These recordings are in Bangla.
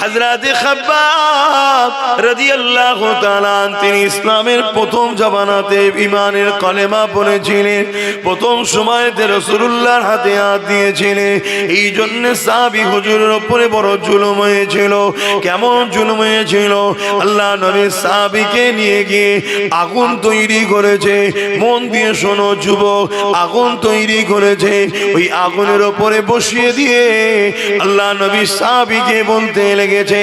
হযরতে খাব্বাব রাদিয়াল্লাহু তাআলা তিনি ইসলামের প্রথম জামানাতে ঈমানের কালেমা পড়েছিলেন, প্রথম সময়তে রাসূলুল্লাহর হাতে হাত দিয়েছিলেন। এই জন্য সাহাবী হুজুরের উপরে বড় জুলুম হয়েছিল। কেমন জুলুম হয়েছিল? আল্লাহ নবী সাহাবীকে নিয়ে গিয়ে আগুন তৈরি করেছে। মন দিয়ে শোনো যুবক, আগুন তৈরি করেছে। ওই আগুনের উপরে বসিয়ে দিয়ে আল্লাহ নবী সাহাবীকে বলতে লেগেছে,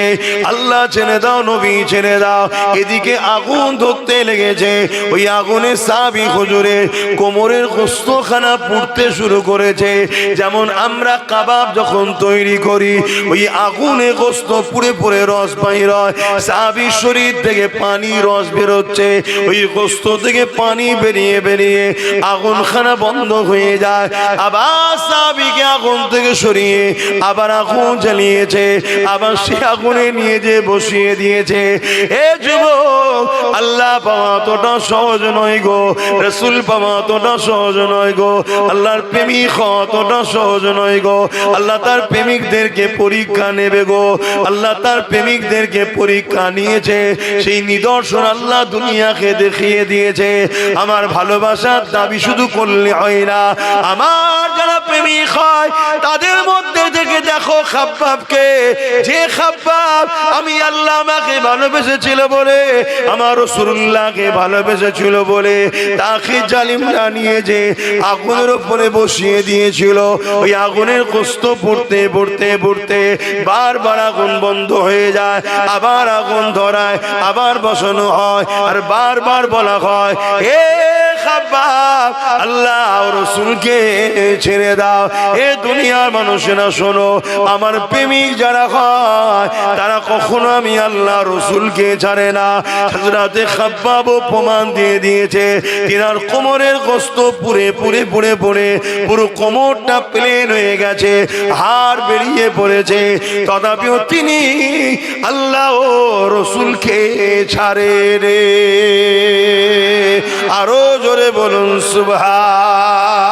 আল্লাহ ছেড়ে দাও, নবী ছেড়ে দাও। এদিকে আগুন ধরতে লেগেছে। ওই আগুনে সাহাবী হুজুরের কোমরের গোশতখানা পুড়তে শুরু করেছে। যেমন আমরা কাবাব যখন তৈরি করি, ওই আগুনে গোশত পুড়ে পুড়ে রস বাইর হয়, সাহাবীর শরীর থেকে পানি রস বেরোচ্ছে। ওই গোশত থেকে পানি বেরিয়ে বেরিয়ে আগুনখানা বন্ধ হয়ে যায়। আবার সাহাবীকে আগুন থেকে সরিয়ে আবার আগুন জ্বালিয়েছে, আবার সে আগুনে নিয়ে যে বসিয়ে দিয়েছে। এ যুবক, আল্লাহ পাওয়া অতটা সহজ নয় গো, রাসূল পাওয়া অতটা সহজ নয় গো, আল্লাহর প্রেমিক হওয়া অতটা সহজ নয় গো। আল্লাহ তার প্রেমিকদেরকে পরীক্ষা নেবে গো। আল্লাহ তার প্রেমিকদেরকে পরীক্ষা নিয়েছে, সেই নিদর্শন আল্লাহ দুনিয়াকে দেখিয়ে দিয়েছে। আমার ভালোবাসার দাবি শুধু করলে হয় না, আমার যারা প্রেমিক হয় তাদের মধ্যে থেকে দেখো খাব্বাবকে, যে খাব্বাব আমি আল্লাহ আমাকে ভালোবেসেছিল বলে, আমার রাসূলুল্লাহকে ভালোবেসেছিল বলে, তাকে জালিমরা নিয়ে যে আগুনের উপরে বসিয়ে দিয়েছিল। ওই আগুনের গোশত পুড়তে পুড়তে পুড়তে বারবার আগুন বন্ধ হয়ে যায়, আবার আগুন ধরায়, আবার বসানো হয়, আর বারবার বলা হয়, এ খাব্বাব আল্লাহ রাসূলকে ছেড়ে দাও। এ দুনিয়ার মানুষেরা শোনো, আমার প্রেমিক যারা হয় তারা কখনো আমি আল্লাহ রাসূলকে ছাড়ে না। হযরতে খাব্বাব প্রমাণ দিয়ে দিয়েছে, তিনার কোমরের গোশত পুড়ে পুড়ে পুড়ে পুড়ে পুরো কোমরটা প্লেন হয়ে গেছে, হাড় বেরিয়ে পড়েছে, তথাপিও তিনি আল্লাহ ও রাসূলকে ছাড়ে রে। আরো জোরে বলুন সুবহান।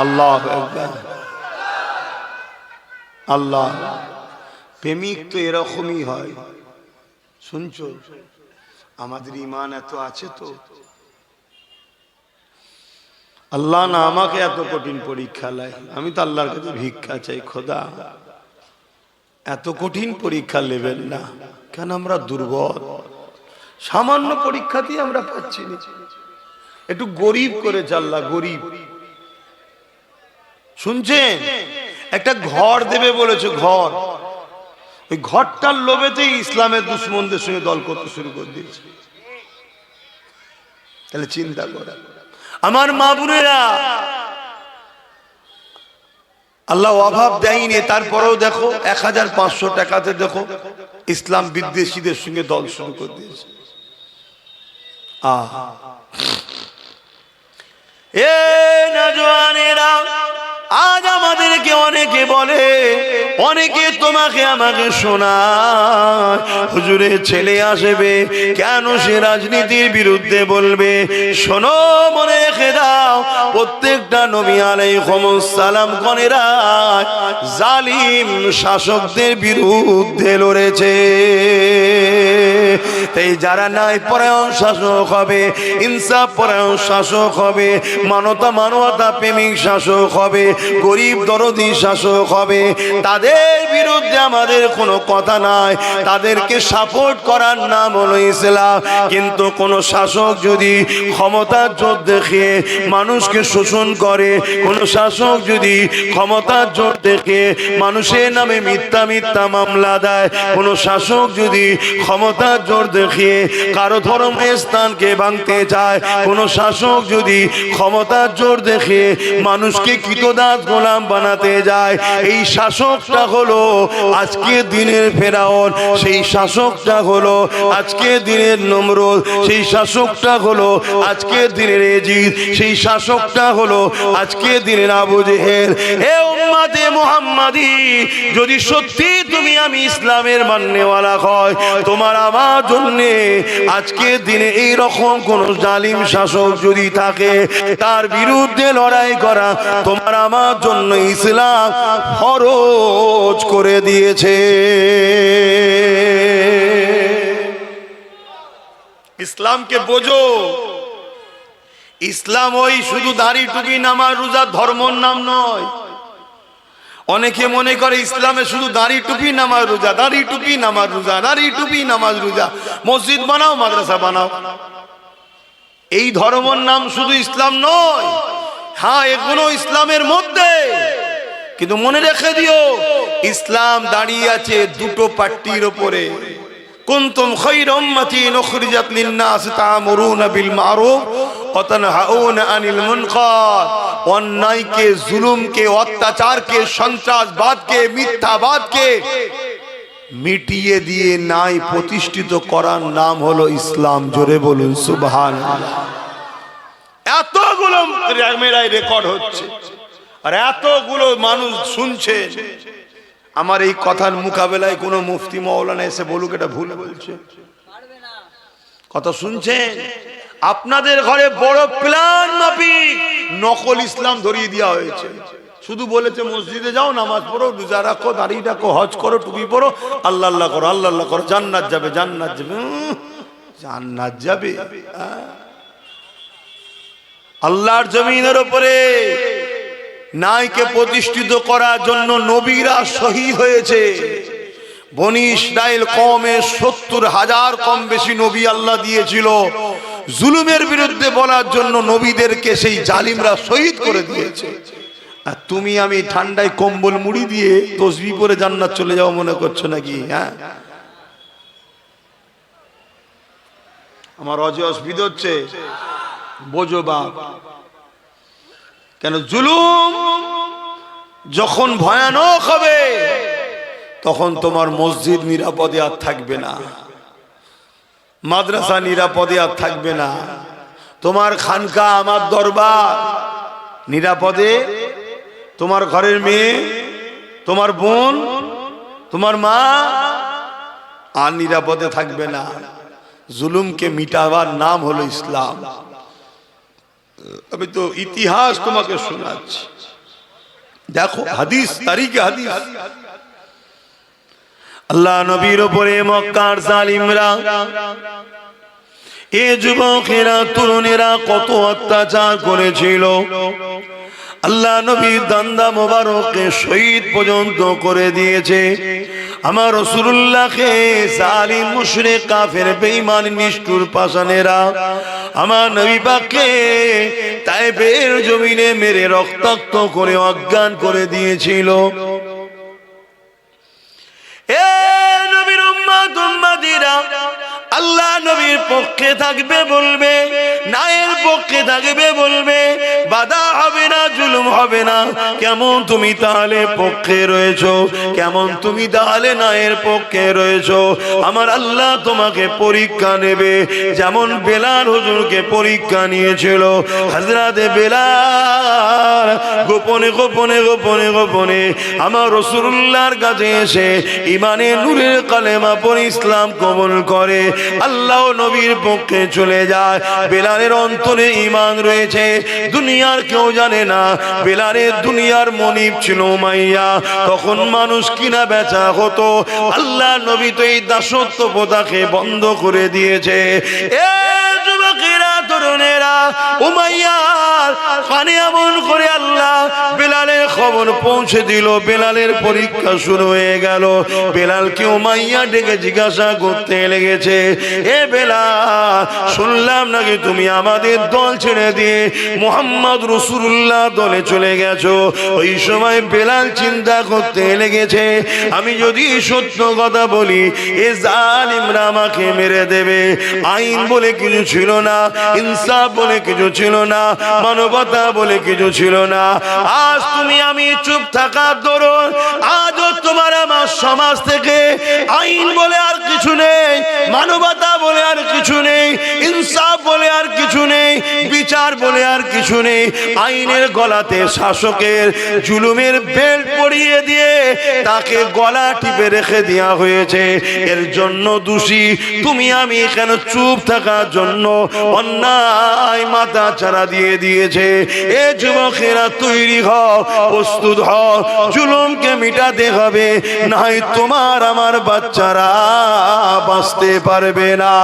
আল্লাহু আকবার। আল্লাহ প্রেমিক তো এরকমই হয়। শুনছো, আমাদের ঈমান এত আছে তো, আল্লাহ না আমাকে এত কঠিন পরীক্ষা লাই, আমি তো আল্লাহর কাছে ভিক্ষা চাই, খোদা এত কঠিন পরীক্ষা নেবেন না। কেন আমরা দুর্বল, সামান্য পরীক্ষাতেই আমরা পাচ্ছি না। একটু গরিব করে আল্লাহ, গরিব। শুনছেন, একটা ঘর দেবে বলেছে, ঘর, ওই ঘরটার লোভেতেই ইসলামের দুশমনদের সঙ্গে দল করতে শুরু করে দিয়েছে। তাহলে চিন্তা করে আমার মা বোনেরা, আল্লাহ অভাব দেয়নি, তারপরেও দেখো 1500 টাকাতে দেখো ইসলাম বিদ্বেষীদের সঙ্গে দল শুরু করে দিয়েছে। এ নওজওয়ানেরা, আজ আমাদেরকে অনেকে বলে, অনেকে তোমাকে আমাকে শোনায়, হুজুরের ছেলে আসবে কেন সে রাজনীতির বিরুদ্ধে বলবে। শোনো, মনে রেখে দাও, প্রত্যেকটা নবী আলাইহিস সালাম গণেরা জালিম শাসকদের বিরুদ্ধে লড়েছে। তাই যারা ন্যায় পরায়ণ শাসক হবে, ইনসাফ পরায়ণ শাসক হবে, মানবতা প্রেমিক শাসক হবে, গরিব দরদি শাসক হবে, তাদের বিরুদ্ধে আমাদের কোনো কথা নাই, তাদেরকে সাপোর্ট করার নাম হলো ইসলাম। কিন্তু কোন শাসক যদি ক্ষমতার জোর দেখিয়ে মানুষকে শোষণ করে, কোন শাসক যদি ক্ষমতার জোর দেখে মানুষের নামে মিথ্যা মিথ্যা মামলা দেয়, কোন শাসক যদি ক্ষমতার জোর দেখিয়ে কারো ধর্মের স্থানকে ভাঙতে চায়, কোন শাসক যদি ক্ষমতার জোর দেখিয়ে মানুষকে কৃতদাস গোলাম বানাতে যায়, এই শাসকটা হলো আজকে দিনের ফেরাউন, সেই শাসকটা হলো আজকে দিনের নমরুদ, সেই শাসকটা হলো আজকে দিনের এজিদ, সেই শাসকটা হলো আজকে দিনের আবু জেহেল। হে উম্মতে মুহাম্মাদি, যদি সত্যি তুমি আমি ইসলামের মাননেওয়ালা হয়, তোমার আমার জন্য আজকে দিনে এই রকম কোন জালিম শাসক যদি থাকে, তার বিরুদ্ধে লড়াই করা তোমার আমার আমার জন্য ইসলাম ফরজ করে দিয়েছে। ইসলামকে বোঝো। ইসলাম ওই শুধু দাড়ি টুপি নামাজ রোজা ধর্মর নাম নয়। অনেকে মনে করে ইসলামে শুধু দাড়ি টুপি নামাজ রোজা, দাড়ি টুপি নামাজ রোজা, দাড়ি টুপি নামাজ রোজা, মসজিদ বানাও মাদ্রাসা বানাও। এই ধর্মর নাম শুধু ইসলাম নয়। হ্যাঁ, এগুলো ইসলামের মধ্যে, কিন্তু মনে রেখে দিও ইসলাম দাঁড়িয়ে আছে দুটো পাট্টির উপরে। কুনতুম খায়রা উম্মাতিন উখরিজাত লিন-নাস তা'মুরুনা বিল মা'রুফ ওয়া তানহাউনা আনিল মুনকার। অন্যায়কে, জুলুমকে, অত্যাচারকে, সন্ত্রাসবাদকে, মিথ্যাবাদকে মিটিয়ে দিয়ে ন্যায় প্রতিষ্ঠিত করার নাম হলো ইসলাম। জোরে বলুন সুবহানাল্লাহ। এতগুলো রেকর্ড হচ্ছে আর এতগুলো মানুষ শুনছে। আমার এই কথার মোকাবেলায় কোনো মুফতি মাওলানা এসে বলুক এটা ভুল বলছে? কথা শুনছেন? আপনাদের ঘরে বড় প্ল্যান মাফিক নকল ইসলাম ধরিয়ে দেওয়া হয়েছে। শুধু বলেছে মসজিদে যাও, নামাজ পড়ো, রোজা রাখো, দাঁড়িয়ে রাখো, হজ করো, টুপি পড়ো, আল্লাহ আল্লাহ করো, আল্লাহ আল্লাহ করো, জান্নাত যাবে, জান্নাত যাবে। জান্নাত যাবে? আল্লাহর জমিনের উপরে ন্যায়কে প্রতিষ্ঠিত করার জন্য নবীরা শহীদ হয়েছে। বনি ইসরাইল কওমে 70,000 কম বেশি নবী আল্লাহ দিয়েছিল। জুলুমের বিরুদ্ধে বলার জন্য নবীদেরকে সেই জালিমরা শহীদ করে দিয়েছে। আর তুমি আমি ঠান্ডায় কম্বল মুড়ি দিয়ে তসবিহ পরে জান্নাত চলে যাও মনে করছো নাকি? হ্যাঁ, আমার অসুবিধা হচ্ছে। বোঝো বাপ, কেন জুলুম যখন ভয়ানক হবে তখন তোমার মসজিদ নিরাপদে আর থাকবে না, মাদ্রাসা নিরাপদে আর থাকবে না, তোমার খানকা আমার দরবার নিরাপদে, তোমার ঘরের মেয়ে, তোমার বোন, তোমার মা আর নিরাপদে থাকবে না। জুলুমকে মিটাবার নাম হলো ইসলাম। আমি তো ইতিহাস তোমাকে শোনাচ্ছি, দেখো হাদিস, তারিখে হাদিস। আল্লাহ নবীর উপরে মক্কার জালিমরা, এ যুবকেরা, তরুণেরা কত অত্যাচার করেছিল। আল্লাহ নবী দান্দা মোবারককে শহীদ পর্যন্ত করে দিয়েছে। আমার রাসূলুল্লাহকে জালিম মুশরিক কাফের বেঈমান নিষ্ঠুর পাষাণেরা আমার নবী পাককে তায়েফের জমিনে মেরে রক্তাক্ত করে অজ্ঞান করে দিয়েছিল। এ নবীর উম্মত উম্মতিরা, আল্লাহ নবীর পক্ষে থাকবে বলবে, ন্যায়ের পক্ষে থাকবে বলবে, বাধা হবে না, জুলুম হবে না। কেমন তুমি তাহলে পক্ষে রয়েছো? কেমন তুমি তাহলে ন্যায়ের পক্ষে রয়েছো? আমার আল্লাহ তোমাকে পরীক্ষা নেবে, যেমন বেলাল হুজুরকে পরীক্ষা নিয়েছিল। হযরতে বেলাল গোপনে গোপনে গোপনে গোপনে আমার রাসূলুল্লাহর কাছে এসে ইমানের নূরের কালেমা পড়ে ইসলাম কবুল করে। আল্লাহ নবীর পক্ষে চলে যায়। বেলালের অন্তরে ঈমান রয়েছে, দুনিয়ার কেউ জানে না। বেলালের দুনিয়ার মনিব ছিল উমাইয়া। তখন মানুষ কিনা বেচা হতো। আল্লাহ নবী তো এই দাসত্ব প্রথাকে বন্ধ করে দিয়েছে। এ যুবকেরা, তরুণেরা, উমাইয়ার কানে এমন করে আল্লাহ বেলালের খবর পৌঁছে দিল। বেলালের পরীক্ষা শুরু হয়ে গেল। বেলালকে উমাইয়া ডেকে জিজ্ঞাসা করতে লেগেছে, এ বেলাল, শুনলাম নাকি তুমি আমাদের দল ছেড়ে দিয়ে মুহাম্মদ রাসূলুল্লাহ দলে চলে গেছো। ওই সময় বেলাল চিন্তা করতে লেগেছে, আমি যদি সত্য কথা বলি এ জালিমরা আমাকে মেরে দেবে। আইন বলে কিছু ছিল না, ইনসাফ বলে কিছু ছিল না, মানবতা বলে কিছু ছিল না। আজ তুমি আমি চুপ থাকার দরুন আজও তোমার আমার সমাজ থেকে আইন বলে আর কিছু নেই, মানবতা বলে আর কিছু নেই, ইনসাফ বলে আর কিছু নেই, বিচার বিচার বলে আর কিছু নেই। আইনের গলাতে শাসকের জুলুমের বেল্ট পরিয়ে দিয়ে তাকে গলা টিপে রেখে দেওয়া হয়েছে। এর জন্য দোষী তুমি আমি। কেন চুপ থাকার জন্য অন্যায় মাথা চারা দিয়ে দিয়েছে। এ যুবকেরা তৈরি হও, প্রস্তুত হও, জুলুমকে মিটাতে হবে, নাই তোমার আমার বাচ্চারা বাঁচতে পারবে না।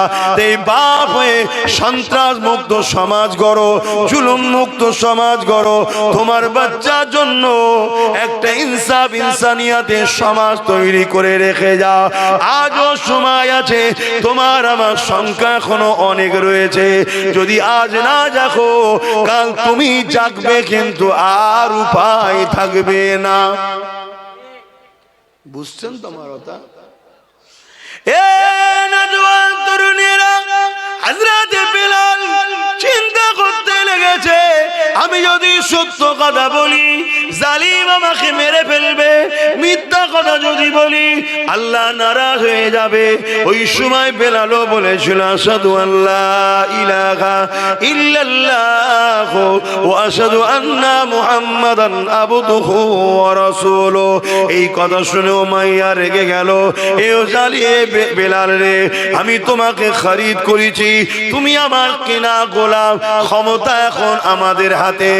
এই বাপ হয়ে সন্ত্রাস মুক্ত সমাজ গড়ো, জুলুম মুক্ত সমাজ গড়ো। তোমার বাচ্চার জন্য একটা ইনসাফ ইনসানিয়াতের সমাজ তৈরি করে রেখে যাও। আজও সময় আছে, তোমার আমার সংখ্যা এখনো অনেক রয়েছে। যদি আজ না জাগো, কাল তুমি জাগবে, কিন্তু আর উপায় থাকবে না। বুঝছেন তোমার কথা? এ নওজোয়ান তরুণীরা, হযরত বিলাল চিন্তা করতে লেগেছে, আমি যদি সত্য কথা বলি জালিম আমাকে মেরে ফেলবে, মিথ্যা কথা যদি বলি আল্লাহ নারাজ হয়ে যাবে। ওই সময় বেলালও বলেছিল আশহাদু আল্লা ইলাহা ইল্লাল্লাহ ওয়া আশহাদু আন্না মুহাম্মাদান আবদুহু ওয়া রাসূলুহু। এই কথা শুনে উমাইয়া রেগে গেল। এও জালিয়ে বেলাল রে, আমি তোমাকে খরিদ করেছি, তুমি আমার কেনা গোলাম। ক্ষমতা এখন আমাদের হাতে,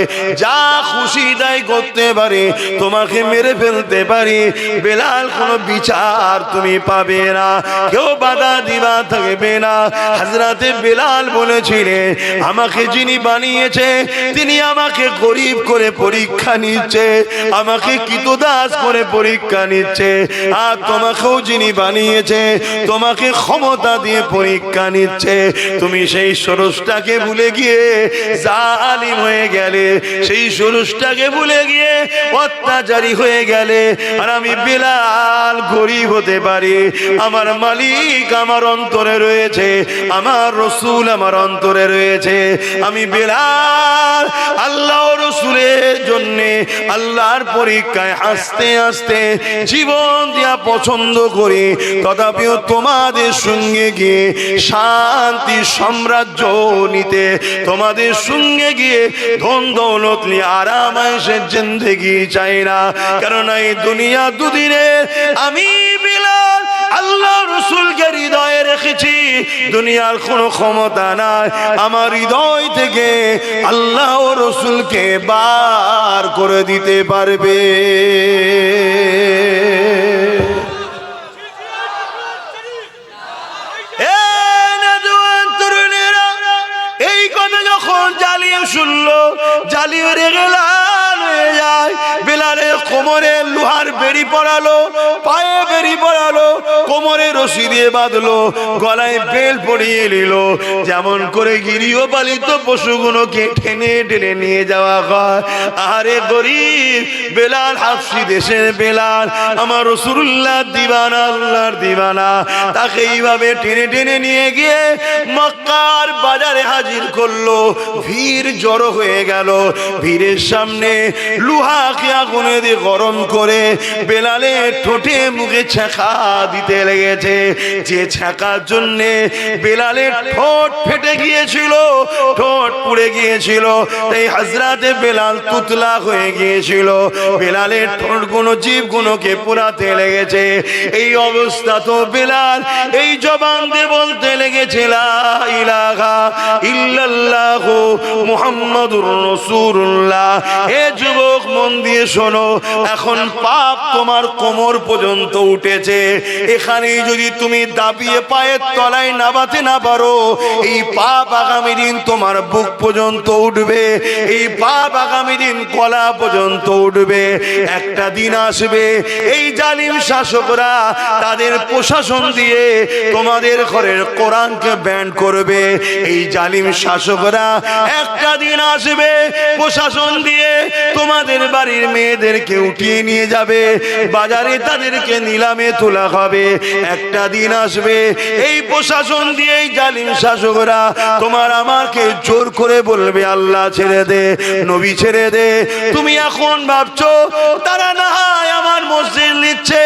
যা খুশি তাই করতে পারি, তোমাকে মেরে ফেলতে পারি। বেলাল কোনো বিচার তুমি পাবে না, কেউ বাধা দিবা থাকবে না। হযরতে বেলাল বলেছিলেন, আমাকে যিনি বানিয়েছে তিনি আমাকে গরিব করে পরীক্ষা নিচ্ছে, আমাকে কৃতদাস করে পরীক্ষা নিচ্ছে। আর তোমাকেও যিনি বানিয়েছে তোমাকে ক্ষমতা দিয়ে পরীক্ষা নিচ্ছে। তুমি সেই স্রষ্টাকে ভুলে গিয়ে জালিম হয়ে গেলে, সেই স্রষ্টাকে ভুলে গিয়ে অত্যাচারী হয়ে গেলে। আর আমি বেলাল গরিব হতে পারি, আমার মালিক আমার অন্তরে রয়েছে, আমার রসুল আমার অন্তরে রয়েছে। আমি বেলাল আল্লাহ রসুলের জন্য আল্লাহর পরীক্ষায় আস্তে আস্তে জীবন দিয়া পছন্দ করি। তথাপিও তোমাদের সঙ্গে গিয়ে শান্তি সাম্রাজ্য নিতে, তোমাদের সঙ্গে গিয়ে ধন দৌলত নিয়ে আরাম আয়েশের জিন্দেগি চাই না। কারণ এই দুনিয়া দুদিনের, আমি বিলাল আল্লাহ রসুলকে হৃদয়ে রেখেছি। দুনিয়ার কোনো ক্ষমতা নাই আমার হৃদয় থেকে আল্লাহ রসুলকে বার করে দিতে পারবে। এই কথা যখন জালিম শুনলো, জালিম রেগে লাল হয়ে যায়। বেলালের কোমরে লোহার বেড়ি পড়ালো, পায়ে বেড়ি পড়ালো, কোমরে রশি দিয়ে বাঁধলো, গলায় বেল পরিয়ে নিল। যেমন করে গৃহপালিত পশুগুলোকে টেনে টেনে নিয়ে যাওয়া হয়। আরে গরিব বেলাল, হাফসি দেশের বেলাল, আমার রাসূলুল্লাহ দিবানা, আল্লাহর দিবানা, তাকে এইভাবে টেনে টেনে নিয়ে গিয়ে মক্কার বাজারে হাজির করলো। ভিড় জড়ো হয়ে গেল। ভিড়ের সামনে লোহাকে আগুনে দিয়ে গরম করে বেলালের ঠোঁটে মুখে ছ্যাঁকা দিতে লেগেছে। যে ছ্যাঁকার জন্যে বেলালের ঠোঁট ফেটে গিয়েছিল, ঠোঁট পুড়ে গিয়েছিল। তাই হযরতে বেলাল তুতলা হয়ে গিয়েছিল। বেলালের ঠোঁটগুলো, জীবগুলোকে পোড়াতে লেগেছে। এই অবস্থা তো বেলাল এই জবান দিয়ে বলতে লেগেছে লা ইলাহা ইল্লাল্লাহু মুহাম্মাদুর রাসূলুল্লাহ। এ যুবক মন দিয়ে শোনো, এখন পাপ তোমার কোমর পর্যন্ত উঠেছে। এখানেই যদি তুমি দাবিয়ে পায়ের তলায় নামাতে না পারো, এই পাপ আগামী দিন তোমার বুক পর্যন্ত উঠবে, এই পাপ আগামী দিন গলা পর্যন্ত উঠবে। একটা দিন আসবে এই জালিম শাসকরা তাদের প্রশাসন দিয়ে তোমাদের ঘরের কোরআনকে ব্যান করবে। এই জালিম শাসকরা একটা দিন আসবে প্রশাসন দিয়ে তোমাদের বাড়ির মেয়েদেরকে উঠিয়ে নিয়ে যাবে, বাজারে তাদেরকে নিলামে তোলা হবে। একটা দিন আসবে এই প্রশাসন দিয়ে এই জালিম শাসকরা তোমার আমাকে জোর করে বলবে আল্লাহ ছেড়ে দে, নবী ছেড়ে দে। তুমি এখন ভাবছো তারা না হয় আমার মসজিদ নিচ্ছে,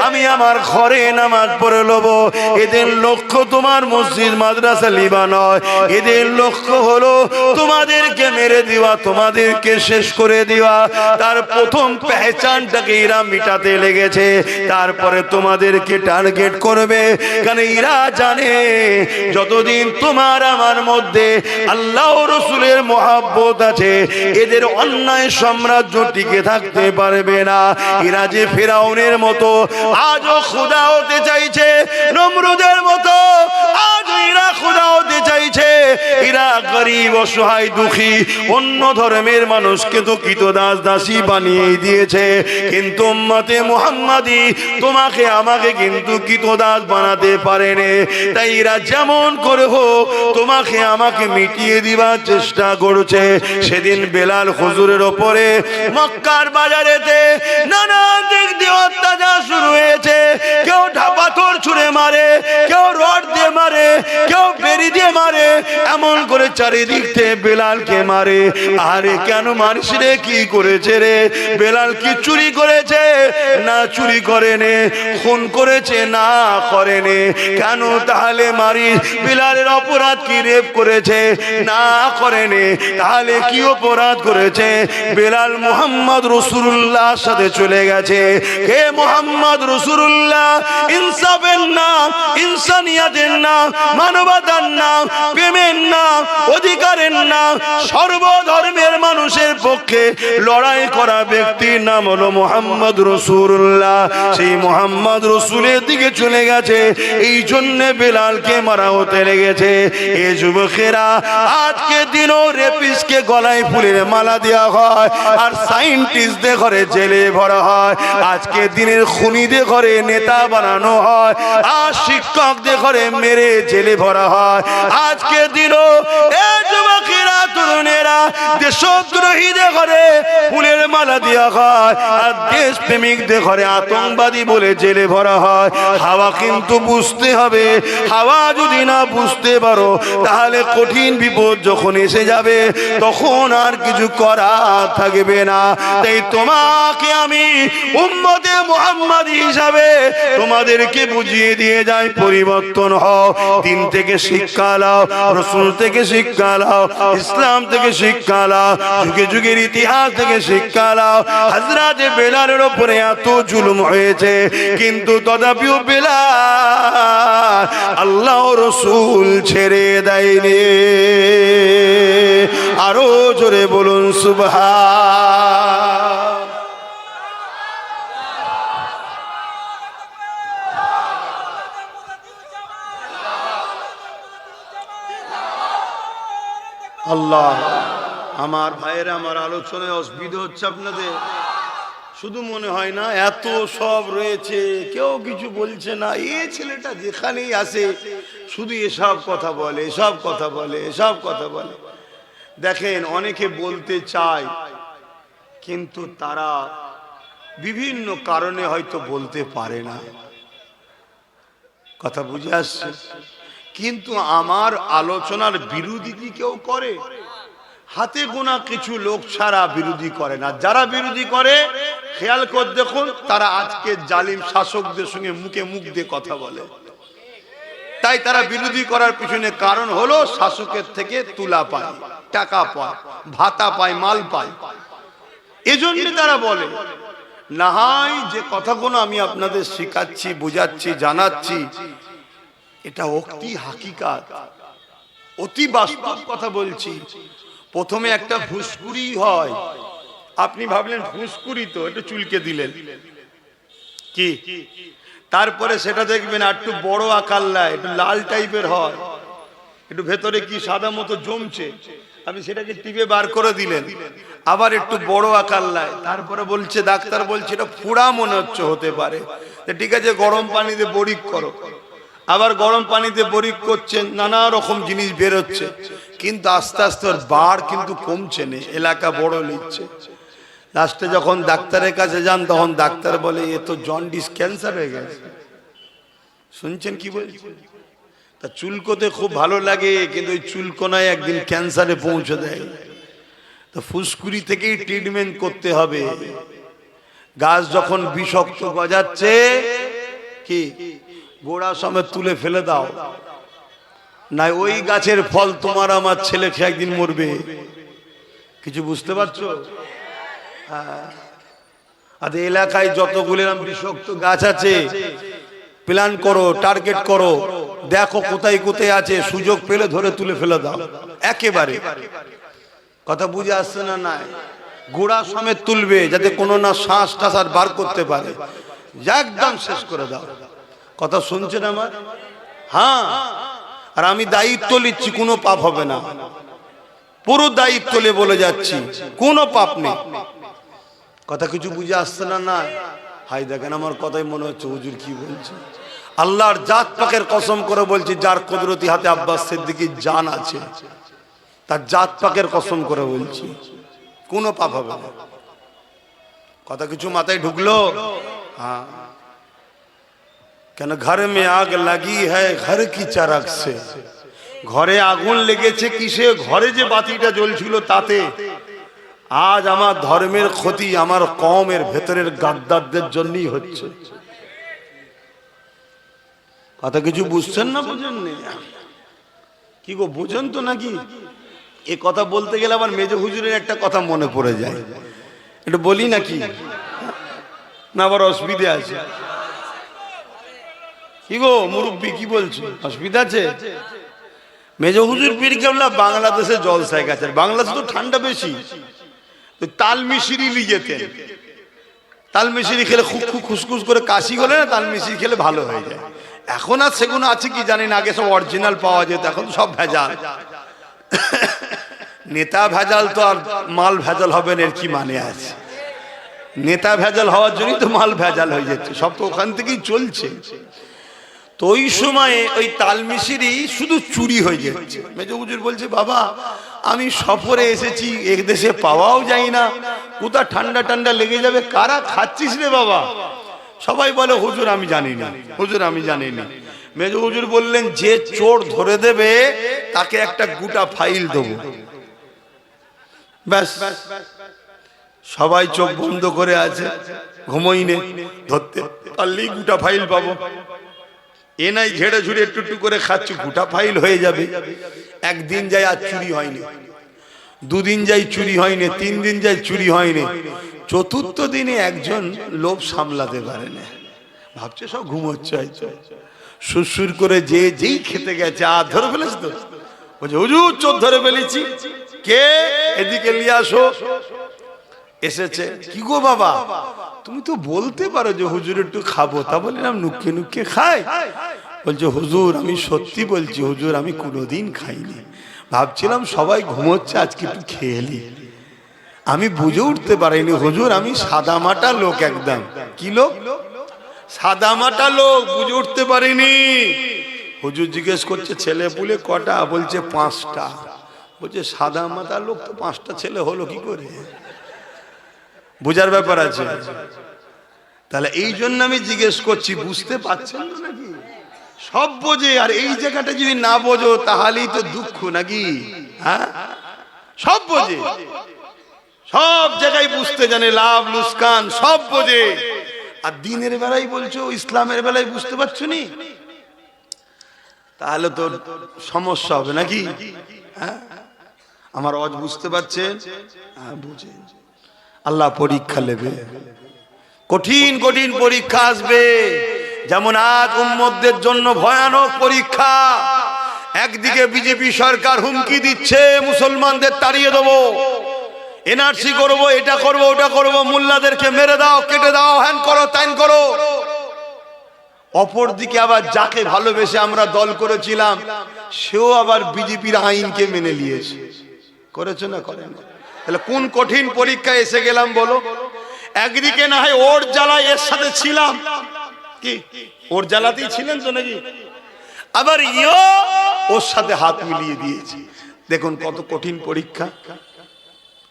আমি আমার ঘরে নামাজ পড়ে নেব। এদের লক্ষ্য তোমার মসজিদ মাদ্রাসা লিবা নয়, এদের লক্ষ্য হলো তোমাদেরকে মেরে দেওয়া, তোমাদেরকে শেষ করে দেওয়া। তার প্রথম পেহচানটাকে এরা মিটাতে লেগেছে, তারপরে তোমাদেরকে টার্গেট করবে। কারণ এরা জানে যতদিন তোমার আমার মধ্যে আল্লাহ রসুলের মহাব্বত আছে, এদের অন্যায় সাম্রাজ্য টিকে থাকতে পারবে না। এরা যে ফেরাউনের মতো আজও খোদা হতে চাইছে, নমরুদের মতো আজও এরা খোদা হতে চাইছে। এরা গরিব অসহায় দুঃখী অন্য ধর্মের মানুষকে তো কৃতদাস দাসী বানিয়ে দিয়েছে, কিন্তু উম্মতে মুহাম্মাদি তোমাকে আমাকে কিন্তু কৃতদাস বানাতে পারেনি। তাই এরা যেমন করে হোক তোমাকে আমাকে মিটিয়ে দিবার চেষ্টা করছে। সেদিন বেলাল হুজুরের ওপরে মক্কার বাজারেতে নানা দিক দিয়ে অত্যাচার শুরু হয়েছে। কেউ পাথর ছুঁড়ে মারে, কেউ রড দিয়ে মারে, কেউ বেরি দিয়ে মারে, এমন করে চারিদিক থেকে বেলালকে মারে। আরে কেন মারিস রে? কি করেছে রে? বেলাল কি চুরি করেছে? না চুরি করেনি। খুন করেছে? না করেনি। কেন তাহলে মারিস? বেলালের অপরাধ কি? রেপ করেছে? না করেনি। তাহলে কি অপরাধ করেছে? বেলাল মুহাম্মদ রাসূলুল্লাহর সাথে চলে গেছে। হে মুহাম্মদ রাসূলুল্লাহ ইনসাফের নাম, ইনসানিয়াতের নাম, মানবতার নাম, প্রেমের নাম, অধিকারের নাম, সর্বধর্মের মানুষের পক্ষে লড়াই করা ব্যক্তির নাম হলো মুহাম্মদ রাসূলুল্লাহ। সেই মুহাম্মদ রাসূলের দিকে চলে গেছে, এই জন্য বেলালকে মারা হতে লেগেছে। এ যুবকেরা আজকে দিনও রেপিস্টকে গলায় ফুলের মালা দেওয়া হয়, আর সায়েন্টিস্টদের ঘরে জেলে ভরা হয়। আজকে দিনের খুনিদের ঘরে নেতা বানানো হয়, আর শিক্ষকদের ঘরে মেরে জেলে ভরা হয়। আজকে দিনও এ যুবকেরা তরুণেরা দেশদ্রোহীদের ঘরে ফুলের মালা দেওয়া হয়, আর দেশপ্রেমিকদের ঘরে আতঙ্কবাদী বলে জেলে ভরা হয়। হাওয়া কিন্তু বুঝতে হবে, হাওয়া যদি না বুঝতে পারো তাহলে কঠিন বিপদ যখন এসে যাবে তখন আর কিছু করা থাকবে না। তাই তোমাকে আমি উম্মতে মুহাম্মাদী হিসাবে তোমাদেরকে বুঝিয়ে দিয়ে যাই, পরিবর্তন হও, দিন থেকে শিক্ষা নাও, রাসূল থেকে শিক্ষা নাও, ইসলাম থেকে শিক্ষা নাও, যুগে যুগের ইতিহাস থেকে শিক্ষা নাও। হযরত বেলালের উপরে এত জুলুম হয়েছে, কিন্তু তথাপিও বেলাল আল্লাহ রাসূল ছেড়ে দেয়নি। আরো জোরে বলুন সুবহান। আল্লাহ, আমার ভাইয়েরা, আমার আলোচনায় অসুবিধা হচ্ছে আপনাদের? শুধু মনে হয় না এত সব রয়েছে, কেউ কিছু বলছে না। এই ছেলেটা যেখানেই আসে শুধু এসব কথা বলে, এসব কথা বলে, এসব কথা বলে। দেখেন, অনেকে বলতে চায় কিন্তু তারা বিভিন্ন কারণে হয়তো বলতে পারে না। কথা বুঝে আসছে? কিন্তু আমার আলোচনার বিরোধী কি কেউ করে? হাতে গোনা কিছু লোক ছাড়া বিরোধী করে না। যারা বিরোধী করে খেয়াল করে দেখুন, তারা আজকে জালিম শাসকদের সঙ্গে মুখে মুখ দিয়ে কথা বলে। তাই তারা বিরোধী করার পিছনে কারণ হলো শাসকের থেকে তুলা পায়, টাকা পায়, ভাতা পায়, মাল পায়, এজন্য তারা বলে। না হয় যে কথাগুলো আমি আপনাদের শেখাচ্ছি, বুঝাচ্ছি, জানাচ্ছি, এটা অতি হাকিকাত, অতি বাস্তব কথা বলছি। প্রথমে একটা ফুসকুড়ি হয়, আপনি ভাবলেন ফুসকুড়ি তো একটু চুলকে দিলেন কি, তারপরে সেটা দেখবেন একটু বড় আকার লায়, একটু লাল টাইপের হয়, একটু ভেতরে কি সাদা মতো জমছে, আপনি সেটাকে টিপে বার করে দিলেন, আবার একটু বড় আকার লায়, তারপরে বলছে ডাক্তার বলছে এটা ফোড়া মনে হচ্ছে, হতে পারে, ঠিক আছে গরম পানিতে বরিক করো। আবার গরম পানিতে বরিক করছেন, নানা রকম জিনিস বেরোচ্ছে, কিন্তু আস্তে আস্তে ওর বাড় কিন্তু কমছে না, এলাকা বড় নিচ্ছে। লাস্টে যখন ডাক্তারের কাছে যান তখন ডাক্তার বলে এ তো জন্ডিস ক্যান্সার হয়ে গেছে। শুনছেন কি বলছে? তা চুলকোতে খুব ভালো লাগে, কিন্তু ওই চুলকোনায় একদিন ক্যান্সারে পৌঁছে দেয়। তো ফুসকুড়ি থেকেই ট্রিটমেন্ট করতে হবে। গাছ যখন বিষাক্ত গজাচ্ছে কি গোড়া সমেত তুলে ফেলে দাও, না ওই গাছের ফল তোমার আমার ছেলে খেয়ে একদিন মরবে। কিছু বুঝতে পারছো? আর এলাকায় যতগুলো বিষাক্ত গাছ আছে প্ল্যান করো, টার্গেট করো, দেখো কোথায় কোথায় আছে, সুযোগ পেলে ধরে তুলে ফেলে দাও একেবারে। কথা বুঝে আসছে না? নাই গোড়া সমেত তুলবে, যাতে কোনো না শ্বাস টাস আর বার করতে পারে, একদম শেষ করে দাও। কথা শুনছেন আমার? হ্যাঁ, আর আমি দায়িত্ব নিচ্ছি, কোনো পাপ হবে না, পুরো দায়িত্ব নিয়ে বলে যাচ্ছি, কোনো পাপ নেই। কথা কিছু বুঝে আসছে না? না হাই দেখেন আমার কথাই মনে হচ্ছে হুজুর কি বলছে। আল্লাহর জাত পাকের কসম করে বলছি, যার কুদরতি হাতে আব্বাস সিদ্দিকীর জান আছে, তার জাত পাকের কসম করে বলছি, কোনো পাপ হবে না। কথা কিছু মাথায় ঢুকলো? হ্যাঁ। কেন ঘরে মে আগ লাগি হ্যায় ঘর কি চারাক সে, ঘরে আগুন লেগেছে কিসে? ঘরে যে বাতিটা জ্বলছিল তাতে। আজ আমার ধর্মের ক্ষতি আমার কওমের ভেতরের গাদ্দারদের জন্যই হচ্ছে। কথা কিছু বুঝছেন না? বুঝেন কি গো, বুঝেন তো নাকি? এ কথা বলতে গেলে আমার মেজ হুজুরের একটা কথা মনে পড়ে যায়, এটা বলি নাকি? না আবার অসুবিধা আছে? কি গো মুরব্বী, কি বলছো, অসুবিধা আছে? মেজ হুজুর পীর কেবলা বাংলাদেশে জলসায় গেছে, বাংলাদেশে তো ঠান্ডা বেশি, তো তাল মিশরি নিয়ে যেতেন। তাল মিশরি খেলে খুসখুস করে কাশি গলে না, তাল মিশরি খেলে ভালো হয়ে যায়। এখন আর সেগুলো আছে কি জানি না, আগে সব অরিজিনাল পাওয়া যেত, এখন সব ভেজাল। নেতা ভেজাল তো আর মাল ভেজাল হবে না, এর কি মানে আছে? নেতা ভেজাল হওয়ার জন্যই তো মাল ভেজাল হয়ে যাচ্ছে, সব তো ওখান থেকেই চলছে। তো ওই সময়ে ওই তালমিশরি শুধু চুরি হয়ে যাচ্ছে। মেজো হুজুর বলছে, বাবা আমি সফরে এসেছি, এক দেশে পাওয়াও যায় না, কোথা ঠান্ডা ঠান্ডা লেগে যাবে, কারা খাচ্ছিস রে বাবা? সবাই বলে হুজুর আমি জানি না, হুজুর আমি জানি না। মেজো হুজুর বললেন, যে চোর ধরে দেবে তাকে একটা গোটা ফাইল দেবো। ব্যাস, সবাই চোখ বন্ধ করে আছে, ঘুমোইনে, ধরতে পারলেই গোটা ফাইল পাবো। এ নাই ঝেড়ে ঝুড়ে একটু একটু করে খাচ্ছি, গোটা ফাইল হয়ে যাবে। একদিন যায় আর চুরি হয়নি, দুদিন যাই চুরি হয়নি, 3 দিন যাই চুরি হয়নি, চতুর্থ দিনে একজন লোভ সামলাতে পারে না, ভাবছে সব ঘুমোচ্ছে, সুরসুর করে যেই খেতে গেছে, আর ধরে ফেলেছে তো, বলছে হুজুর চোর ধরে ফেলেছি। কে? এদিকে নিয়ে আসো। এসেছে। কি গো বাবা, তুমি তো বলতে পারো যে হুজুর একটু খাবো, তা বললাম নুকে নুকে খাই। বলছে হুজুর আমি সত্যি বলছি, হুজুর আমি কোনোদিন খাইনি, ভাবছিলাম সবাই ঘুমোচ্ছে আজকে একটু খেয়ে নি। আমি বুঝে উঠতে পারিনি হুজুর, আমি সাদামাটা লোক, একদম কি লোক, সাদামাটা লোক, বুঝে উঠতে পারিনি। হুজুর জিজ্ঞেস করছে ছেলে পুলে কটা? বলছে 5টা। বলছে সাদামাটা লোক তো 5টা ছেলে হলো কি করে? বোঝার ব্যাপার আছে। তাহলে এই জন্য আমি জিজ্ঞেস করছি, বুঝতে পারছেন নাকি? সব বোঝে, আর এই জায়গাটা যদি না বোঝো তাহলেই তো দুঃখ নাকি? হ্যাঁ, সব বোঝে, সব জায়গায় বুঝতে জানে, লাভ লুসকান সব বোঝে। আর দিনের বেলায় বলছো, ইসলামের বেলায় বুঝতে পারছো নি, তাহলে তো সমস্যা হবে নাকি? হ্যাঁ, আমার আওয়াজ বুঝতে পারছেন? হ্যাঁ বুঝে। আল্লাহ পরীক্ষা নেবে, কঠিন কঠিন পরীক্ষা আসবে। যেমন আজ উম্মতদের জন্য ভয়ানক পরীক্ষা। একদিকে বিজেপি সরকার হুমকি দিচ্ছে মুসলমানদের তাড়িয়ে দেবো, এনআরসি করবো, এটা করবো, ওটা করবো, মোল্লাদেরকে মেরে দাও, কেটে দাও, হ্যান করো, ত্যান করো। অপরদিকে আবার যাকে ভালোবেসে আমরা দল করেছিলাম, সেও আবার বিজেপির আইনকে মেনে নিয়েছে। করেছে না? করে না? তাহলে কোন কঠিন পরীক্ষা এসে গেলাম বলো? একদিকে না হয় ওর জ্বালায় এর সাথে ছিলাম, কি ওর জ্বালাতেই ছিলেন তো নাকি, আবার ইও ওর সাথে হাত মিলিয়ে দিয়েছি। দেখুন কত কঠিন পরীক্ষা।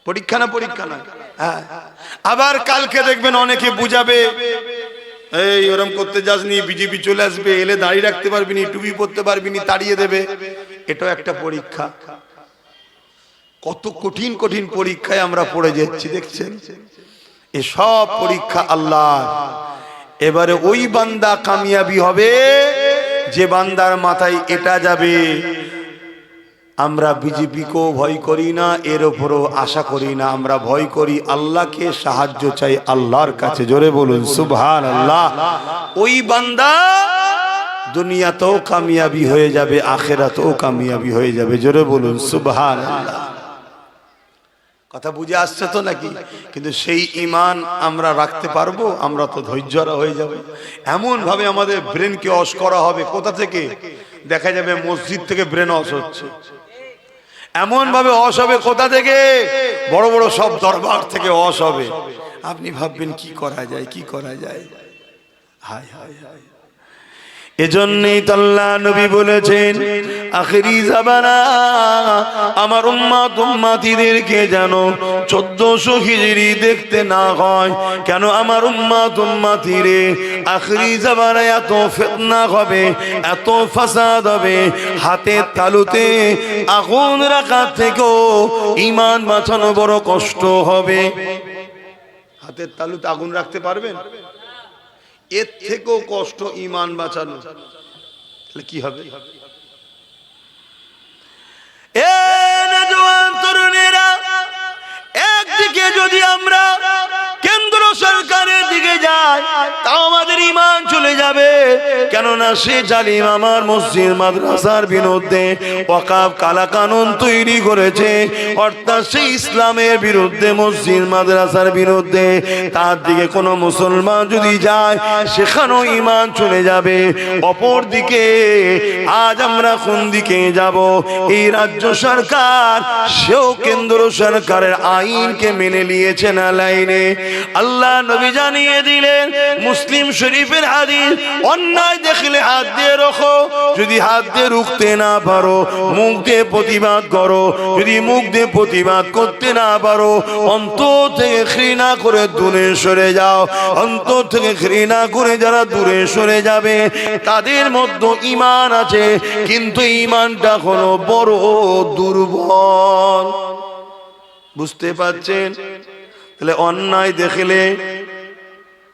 পরীক্ষা না? পরীক্ষা না? হ্যাঁ, আবার কালকে দেখবেন অনেকে বুঝাবে, এই ওরম করতে যাসনি, বিজেপি চলে আসবে, এলে দাঁড়িয়ে রাখতে পারবি নি, টুপি পরতে পারবি নি, তাড়িয়ে দেবে। এটাও একটা পরীক্ষা। কত কঠিন কঠিন পরীক্ষায় আমরা পড়ে যাচ্ছি দেখছেন। এসব পরীক্ষা আল্লাহ। এবারে ওই বান্দা কামিয়াবি হবে যে বান্দার মাথায় এটা যাবে, আমরা বিজেপিকেও ভয় করি না, এর উপরও আশা করি না, আমরা ভয় করি আল্লাহকে, সাহায্য চাই আল্লাহর কাছে। জোরে বলুন সুবহানাল্লাহ। ওই বান্দা দুনিয়াতেও কামিয়াবি হয়ে যাবে, আখিরাতেও কামিয়াবি হয়ে যাবে। জোরে বলুন সুবহানাল্লাহ। কথা বুঝে আসছে তো নাকি? কিন্তু সেই ঈমান আমরা রাখতে পারবো? আমরা তো ধৈর্যরা হয়ে যাব। এমন ভাবে আমাদের ব্রেনকে ওয়াশ করা হবে, কোথা থেকে? দেখা যাবে মসজিদ থেকে ব্রেন ওয়াশ হচ্ছে। এমন ভাবে ওয়াশ হবে, কোথা থেকে? বড় বড় সব দরবার থেকে ওয়াশ হবে। আপনি ভাববেন কি করা যায়, কি করা যায়। হায় হায় হায়। এজন্যই তো আল্লাহ নবী বলেছেন, আখিরি জামানা আমার উম্মত উম্মতিদেরকে যেন 1400 হিজরি দেখতে না হয়। কেন? আমার উম্মত উম্মতিরে আখিরি জামানায় এত ফিতনা হবে, এত ফাসাদ হবে, হাতের তালুতে আগুন রাখা থেকেও ঈমান বাঁচানো বড় কষ্ট হবে। হাতের তালুতে আগুন রাখতে পারবেন? এর থেকেও কষ্ট ঈমান বাঁচানো। তাহলে কি হবে? এ নওজোয়ান তরুণেরা, একদিকে যদি আমরা কেন্দ্র সরকারের দিকে যাই তাও আমাদের ঈমান চলে যাবে। কেননা সে জালিম আমার মসজিদ মাদ্রাসার বিরুদ্ধে ওয়াকফ কালা কানুন তৈরি করেছে, অর্থাৎ সে ইসলামের বিরুদ্ধে, মসজিদ মাদ্রাসার বিরুদ্ধে। তার দিকে কোনো মুসলমান যদি যায় সেখানেও ঈমান চলে যাবে। অপর দিকে আজ আমরা কোন দিকে যাব? এই রাজ্য সরকার, সেও কেন্দ্র সরকারের আইনকে মেনে নিয়েছে না লাইনে। আল্লাহ নবী জানিয়ে দিলেন মুসলিম শরীফের হাদিস, অন্যায় দেখলে হাত দিয়ে রাখো, যদি হাত দিয়ে রুখতে না পারো মুখ দিয়ে প্রতিবাদ করো, যদি মুখ দিয়ে প্রতিবাদ করতে না পারো অন্তর থেকে ঘৃণা করে দূরে সরে যাও। অন্তর থেকে ঘৃণা করে যারা দূরে সরে যাবে তাদের মধ্যে ঈমান আছে, কিন্তু ঈমানটা হলো বড় দুর্বল। বুঝতে পারছেন? তাহলে অন্যায় দেখলে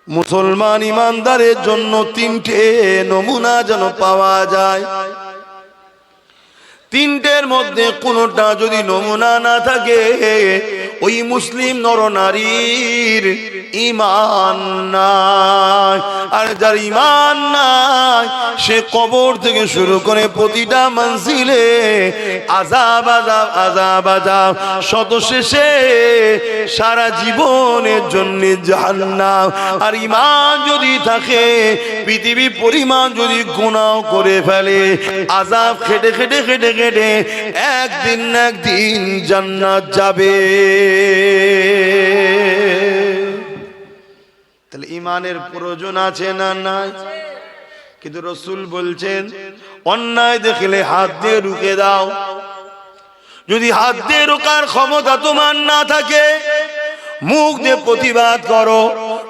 মুসলমান ইমানদারের জন্য 3টে নমুনা যেন পাওয়া যায়। 3টের মধ্যে কোনটা যদি নমুনা না থাকে ওই মুসলিম নরনারীর ঈমান নাই। আর যার ঈমান নাই সে কবর থেকে শুরু করে প্রতিটা মঞ্জিলে আযাব আযাব আযাব আযাব, সর্বশেষে সারা জীবনের জন্য জাহান্নাম। আর ঈমান যদি থাকে, পৃথিবী পরিমাণ যদি গুনাহ করে ফেলে, আযাব খেটে খেটে খেটে খেটে একদিন না একদিন জান্নাত যাবে। তাহলে ঈমানের প্রয়োজন আছে না নাই? কিন্তু রাসূল বলছেন অন্যায় দেখলে হাত দিয়ে রুখে দাও। যদি হাত দিয়ে রোকার ক্ষমতা তোমার না থাকে, মুখ দিয়ে প্রতিবাদ করো।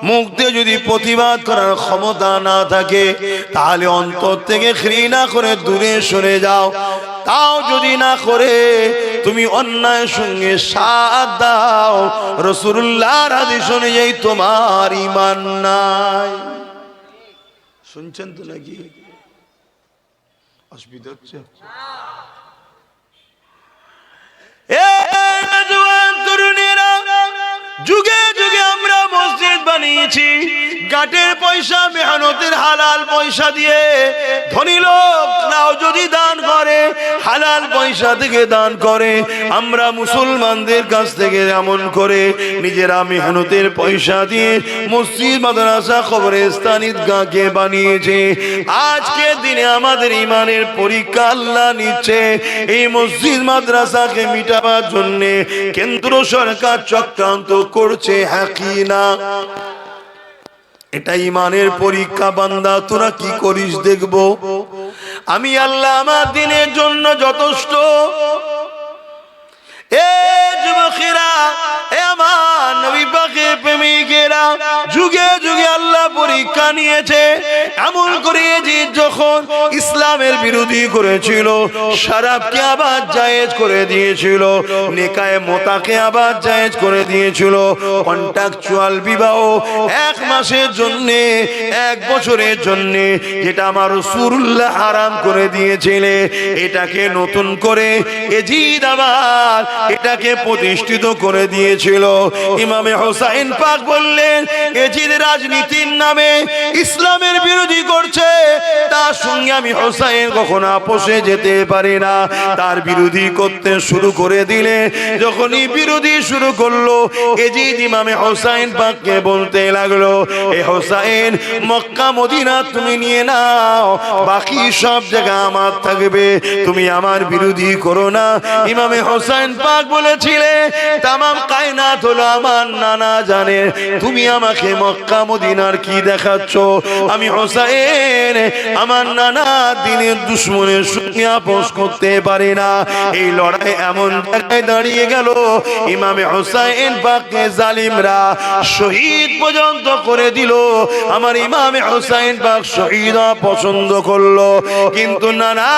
মুখ দিয়ে যদি প্রতিবাদ করার ক্ষমতা না থাকে তাহলে অন্তর থেকে ঘৃণা করে দূরে সরে যাও। তাও যদি না করে তুমি অন্যায়ের সঙ্গে সাথ দাও, রাসূলুল্লাহর হাদিস অনুযায়ী তোমার ঈমান নাই। শুনছেন তো নাকি? অসুবিধা হচ্ছে? যুগে যুগে আমরা মসজিদ বানিয়েছি গাটের পয়সা, মেহনতের হালাল পয়সা দিয়ে। ধনী লোকরাও যদি দান করে হালাল পয়সা থেকে দান করে। আমরা মুসলমানদের কাছ থেকে এমন করে নিজেরা মেহনতের পয়সা দিয়ে মসজিদ মাদ্রাসা কবরস্থান ঈদগাহকে বানিয়েছে। আজকের দিনে আমাদের ঈমানের পরীক্ষা আল্লাহ নিচ্ছে। এই মসজিদ মাদ্রাসাকে মিটাবার জন্য কেন্দ্র সরকার চক্রান্ত করছে, হ্যাঁ কি না? এটা ঈমানের পরীক্ষা। বান্দা তোরা কি করিস দেখবো। আমি আল্লাহ আমার দিনের জন্য যথেষ্ট। এ যুবকেরা, এ আমার নবী যুগে যুগে আল্লাহ পরীক্ষা নিয়েছে। এমন করে ইয়াজিদ যখন ইসলামের বিরোধী করেছিল, শরাবকে আবার জায়েজ করে দিয়েছিল, নিকায়ে মোতাকে আবার জায়েজ করে দিয়েছিল, কন্ট্রাকচুয়াল বিবাহ 1 মাসের জন্য 1 বছরের জন্য যেটা আমার রাসূলুল্লাহ হারাম করে দিয়েছিলে, এটাকে নতুন করে ইয়াজিদ আবার এটাকে প্রতিষ্ঠিত করে দিয়েছিল। ইমামে হোসাইন পাক বললেন, ইয়াজিদ রাজনীতির নামে ইসলামের বিরোধী করছে, তার সঙ্গে আমি হোসাইন কখনো আপোষে যেতে পারি না। তার বিরোধী করতে শুরু করে দিলে, যখনই বিরোধী শুরু করলো, ইয়াজিদ ইমামে হোসাইন পাককে বলতে লাগলো, এ হোসাইন, মক্কা মদিনা তুমি নিয়ে নাও, বাকি সব জায়গা আমার থাকবে, তুমি আমার বিরোধী করো না। ইমামে হোসাইন পাক বলেছিলে, তামাম কায়নাত হলো আমার নানা জানে, তুমি আমাকে মক্কা মদিনার কি দেখাচ্ছ? আমি হোসাইন আমার নানা দিনের দুশ্মনের সঙ্গে আপোষ করতে পারি না। এই লড়াই এমন জায়গায় দাঁড়িয়ে গেল, ইমামে হোসাইন পাককে জালিমরা শহীদ পর্যন্ত করে দিল। আমার ইমামে হোসাইন পাক শহীদ পছন্দ করলো, কিন্তু নানা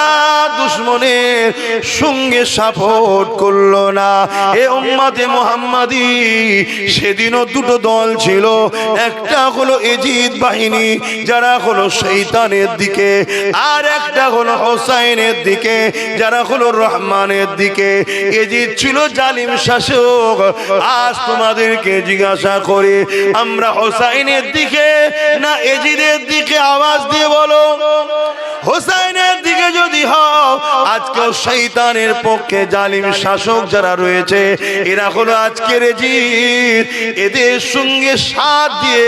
দুশ্মনের সঙ্গে সাপোর্ট করলো না। এ উম্মতে মুহাম্মাদি, সেদিনও দুটো দল ছিল, একটা হলো ইয়াজিদ বাহিনী যারা হলো শয়তানের দিকে, আর একটা হলো হোসাইনের দিকে যারা হলো রহমানের দিকে। ইয়াজিদ ছিল জালিম শাসক। আজ তোমাদেরকে জিজ্ঞাসা করে, আমরা হোসাইনের দিকে না ইয়াজিদের দিকে? আওয়াজ দিয়ে বলো। হোসাইনের দিকে যদি হও, আজকেও শয়তানের পক্ষে জালিম শাসক যারা রয়েছে, এরা হলো আজকের ইয়াজিদ। এদের সঙ্গে সাথ দিয়ে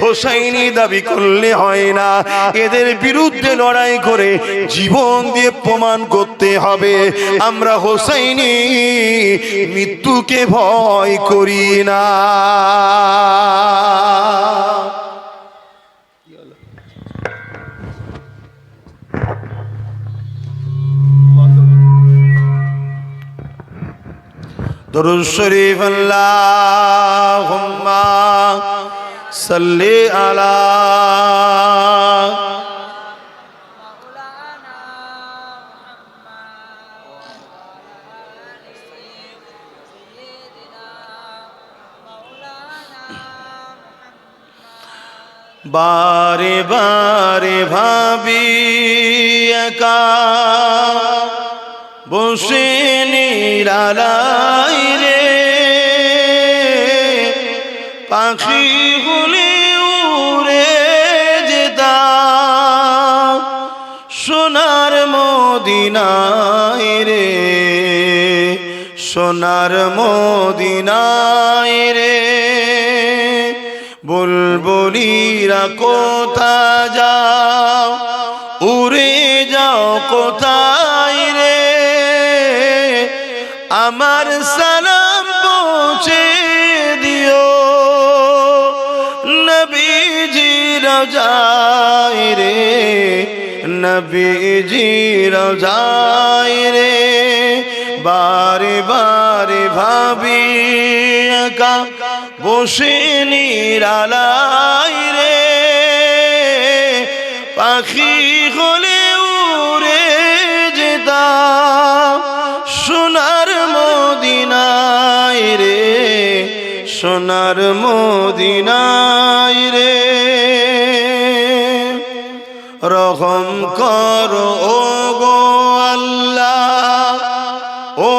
হোসাইনি দাবি করলে হয় না, এদের বিরুদ্ধে লড়াই করে জীবন দিয়ে প্রমাণ করতে হবে আমরা হোসাইনি মৃত্যুকে ভয় করি না। দরুদ শরীফ আল্লাহুম্মা সাল্লি আলা বারে বারে ভাবি একা বসে নিরালাই রে, পাখি হলে উড়ে যেতাম সোনার মদিনায় রে, সোনার মদিনায় রে। বুলবুলিরা কোথা যাও, উড়ে যাও কোথায় রে, আমার সালাম পৌঁছে দিও নবীজি রওজায় রে, নবীজি রওজায় রে। বারে বারে ভাবি একা বসে নিরালাই রে, পাখি হলে উড়ে যেতাম সোনার মদিনায় রে, সোনার মদিনায় রে। রহম করো ও গো আল্লাহ, ও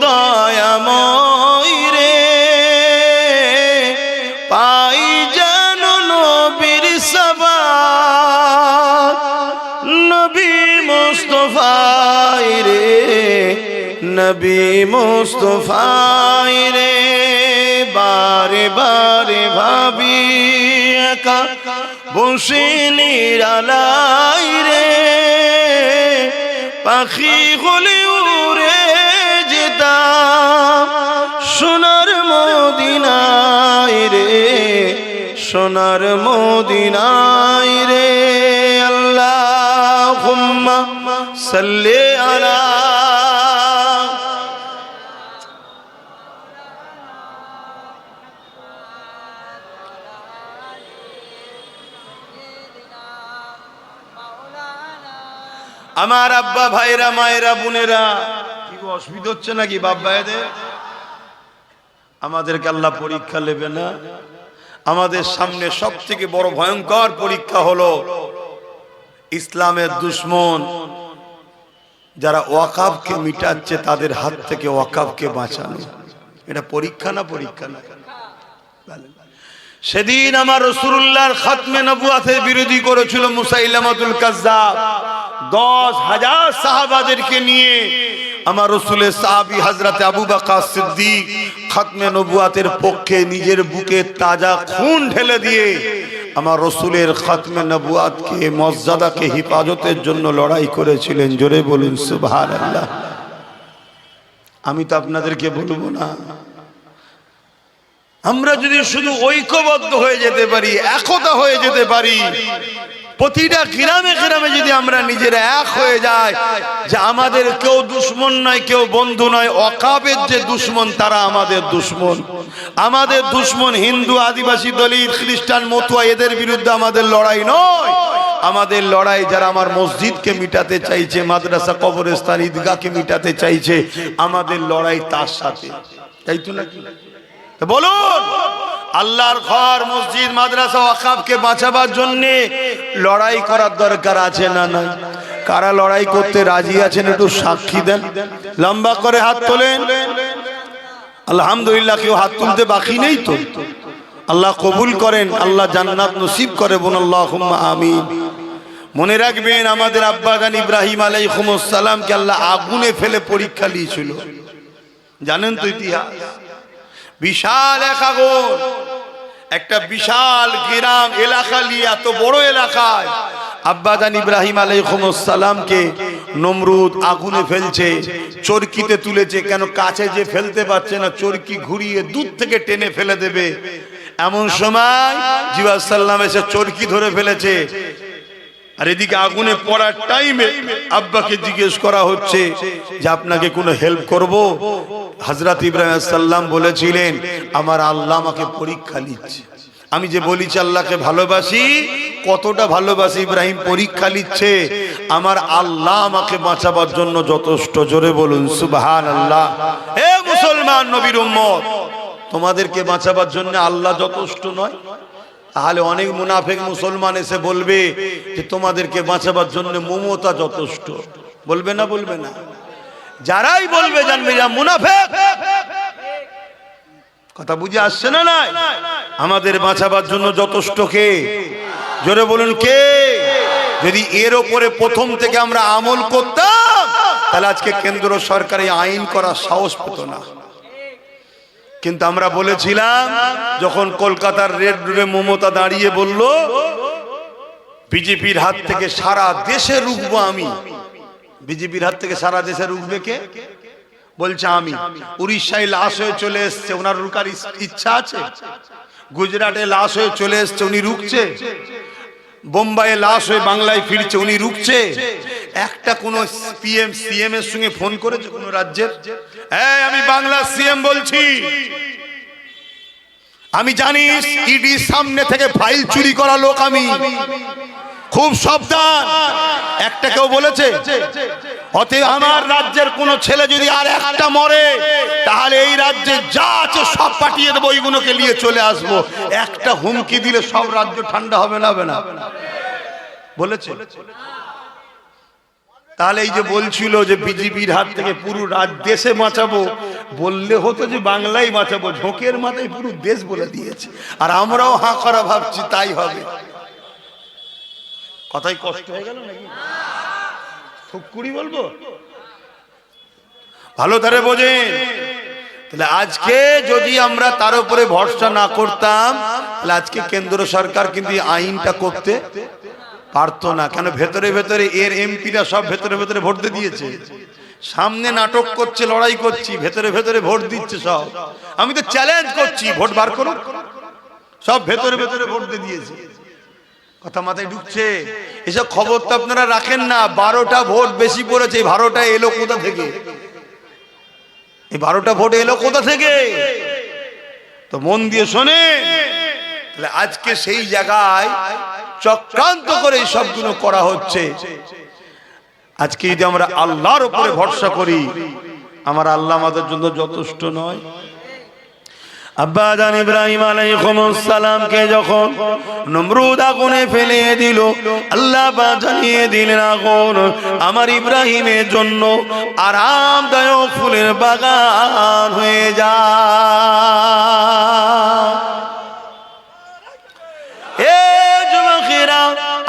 দয়াময় রে, পাই যেন নবীর সাবাত, নবী মুস্তাফায় রে, নবী মুস্তাফায় রে। বারে বারে ভাবি একা বসে নিরালাই রে, পাখি হলে উড়ে যেতাম সোনার মদিনায় রে, সোনার মদিনায় রে। আল্লাহুম্মা সাল্লি আলা আমার আব্বা ভাইরা মায়েরা বোনেরা, কি অসুবিধা হচ্ছে নাকি বাপ ভাইদের? আমাদেরকে আল্লাহ পরীক্ষা নেবে না? আমাদের সামনে সব থেকে বড় ভয়ঙ্কর পরীক্ষা হলো ইসলামের দুশ্মন যারা ওয়াকাফকে মিটাচ্ছে তাদের হাত থেকে ওয়াকাফকে বাঁচানো। এটা পরীক্ষা না? পরীক্ষা না? সেদিন আমার রাসূলুল্লাহর খাতমে নবুয়াতের বিরোধী করেছিল মুসাইলামাতুল কাজ্জাব। 10,000 সাহাবাদেরকে নিয়ে আমার রাসূলের সাহাবী হযরত আবু বকর সিদ্দিক খাতমে নবুয়াতের পক্ষে নিজের বুকে তাজা খুন ঢেলে দিয়ে আমার রাসূলের খাতমে নবুয়াতকে মর্যাদাকে হেফাজতের জন্য লড়াই করেছিলেন। জোরে বলুন সুবহানাল্লাহ। আমি তো আপনাদেরকে বলবো না, আমরা যদি শুধু ঐক্যবদ্ধ হয়ে যেতে পারি, একতা হয়ে যেতে পারি, প্রতিটা গ্রামে গ্রামে যদি আমরা নিজেরা এক হয়ে যাই যে আমাদের কেউ দুশ্মন নয়, কেউ বন্ধু নয়, ওয়াকাফের যে দুশ্মন তারা আমাদের দুশ্মন। আমাদের দুশ্মন হিন্দু, আদিবাসী, দলিত, খ্রিস্টান, মতুয়া, এদের বিরুদ্ধে আমাদের লড়াই নয়। আমাদের লড়াই যারা আমার মসজিদকে মিটাতে চাইছে, মাদ্রাসা, কবরস্থান, ঈদগাহকে মিটাতে চাইছে, আমাদের লড়াই তার সাথে। তাই তো নাকি? বলুন, আল্লাহর ঘর, মসজিদ, মাদ্রাসা, ওয়াকাফকে বাঁচাবার জন্য লড়াই করার দরকার আছে না নাই? কারা লড়াই করতে রাজি আছেন একটু সাক্ষী দেন, লম্বা করে হাত তোলেন। আলহামদুলিল্লাহ, কেউ হাত তুলতে বাকি নেই তো? আল্লাহ কবুল করেন, আল্লাহ জান্নাত নসিব করে, বলুন আল্লাহুম্মা আমিন। মনে রাখবেন, আমাদের আব্বা জান ইব্রাহিম আলাইহিস সালামকে আল্লাহ আগুনে ফেলে পরীক্ষা নিয়েছিল। জানেন তো ইতিহাস? বিশাল এক আগুন, একটা বিশাল গ্রাম এলাকা নিয়ে, এত বড় এলাকায় আব্বাজান ইব্রাহিম আলাইহিস সালামকে নমরুদ আগুনে ফেলছে, চরকিতে তুলেছে। কেন? কাছে যে ফেলতে পারছে না, চরকি ঘুরিয়ে দূর থেকে টেনে ফেলে দেবে। এমন সময় জিবরাইল সাল্লাম এসে চরকি ধরে ফেলেছে। আর এদিকে আগুনে পড়ার টাইমে আব্বাকে জিজ্ঞেস করা হচ্ছে যে আপনাকে কোনো হেল্প করব? হযরত ইব্রাহিম আলাইহিস সালাম বলেছিলেন, আমার আল্লাহ আমাকে পরীক্ষা নিচ্ছে। আমি যে বলিছি আল্লাহকে ভালোবাসি, কতটা ভালোবাসি ইব্রাহিম পরীক্ষা নিচ্ছে। আমার আল্লাহ আমাকে বাঁচাবার জন্য যথেষ্ট। জোরে বলুন সুবহানাল্লাহ। হে মুসলমান নবীর উম্মত, তোমাদেরকে বাঁচাবার জন্য আল্লাহ যথেষ্ট নয়? তাহলে অনেক মুনাফিক মুসলমান এসে বলবে যে তোমাদেরকে বাঁচাবার জন্য মমতা যথেষ্ট। বলবে না? বলবে না? যারাই বলবে জানবে এরা মুনাফিক। কথা বুঝে আসছে না? নাই, আমাদের বাঁচাবার জন্য যথেষ্ট কে? জোরে বলুন কে? যদি এর উপরে প্রথম থেকে আমরা আমল করতাম, তাহলে আজকে কেন্দ্র সরকার এই আইন করার সাহস পেত না। কিন্তু আমরা বলেছিলাম, যখন কলকাতার রেড রোডে মমতা দাঁড়িয়ে বলল বিজেপির হাত থেকে সারা দেশে রুখবো আমি। বিজেপির হাত থেকে সারা দেশে রুখবে কে? বলছে আমি। উড়িষ্যায় লাশ হয়ে চলে এসছে, ওনার রুকার ইচ্ছা আছে? গুজরাটে লাশ হয়ে চলে এসছে, উনি রুখছে? বোম্বাইয়ে লাশ হয়ে বাংলায় ফিরছে, উনি রুখছে? একটা কোন পিএম সিএম এর সঙ্গে ফোন করেছে কোন রাজ্যের? এই আমি বাংলার সিএম বলছি, আমি জানিস ইডি সামনে থেকে ফাইল চুরি করা লোক আমি, খুব সাবধান। একটা কেউ বলেছে? অতএব আমার রাজ্যের কোন ছেলে যদি আর একটা মরে, তাহলে এই রাজ্যে যা আছে সব পাঠিয়ে দেবো, ওইগুলোকে নিয়ে চলে আসবো। একটা হুমকি দিলে সব রাজ্য ঠান্ডা হবে না? হবে না? বলেছে? তাহলে এই যে বলছিল যে বিজেপির হাত থেকে পুরো দেশে বাঁচাবো, বললে হতো যে বাংলায় বাঁচাবো। ঝোঁকের মাথায় পুরো দেশ বলে দিয়েছে, আর আমরাও হাঁ করা ভাবছি তাই হবে। কথাই কষ্ট হয়ে গেল নাকি? ফুকুরি বলবো? ভালো ধারে বোঝেন। তাহলে আজকে যদি আমরা তার উপরে ভরসা না করতাম, তাহলে আজকে কেন্দ্র সরকার কিন্তু আইনটা করতে পারতো না। কেন? ভেতরে ভেতরে এর এমপিরা সব ভেতরে ভেতরে ভোট দিয়ে দিয়েছে। সামনে নাটক করছে, লড়াই করছি, ভেতরে ভেতরে ভোট দিচ্ছে সব। আমি তো চ্যালেঞ্জ করছি, ভোট বার করো। সব ভেতরে ভেতরে ভোট দিয়ে দিয়েছে। কথা মাথায় ঢুকছে? এসব খবর তো আপনারা রাখেন না। 12টা ভোট বেশি পড়েছে। 12টা এলো কোথা থেকে? এই 12টা ভোট এলো কোথা থেকে? তো মন দিয়ে শোনে। তাহলে আজকে সেই জায়গায় চক্রান্ত করে এই সবগুলো করা হচ্ছে। আজকে যদি আমরা আল্লাহর উপরে ভরসা করি, আমার আল্লাহ আমাদের জন্য যথেষ্ট নয়? আব্বা জান ইব্রাহিম আলাইহিস সালামকে যখন নমরুদ আগুনে ফেলে দিল, আল্লাহ পাক জানিয়ে দিলেন আগুন আমার ইব্রাহিমের জন্য আরামদায়ক ফুলের বাগান হয়ে যায়। এ যুবকেরা,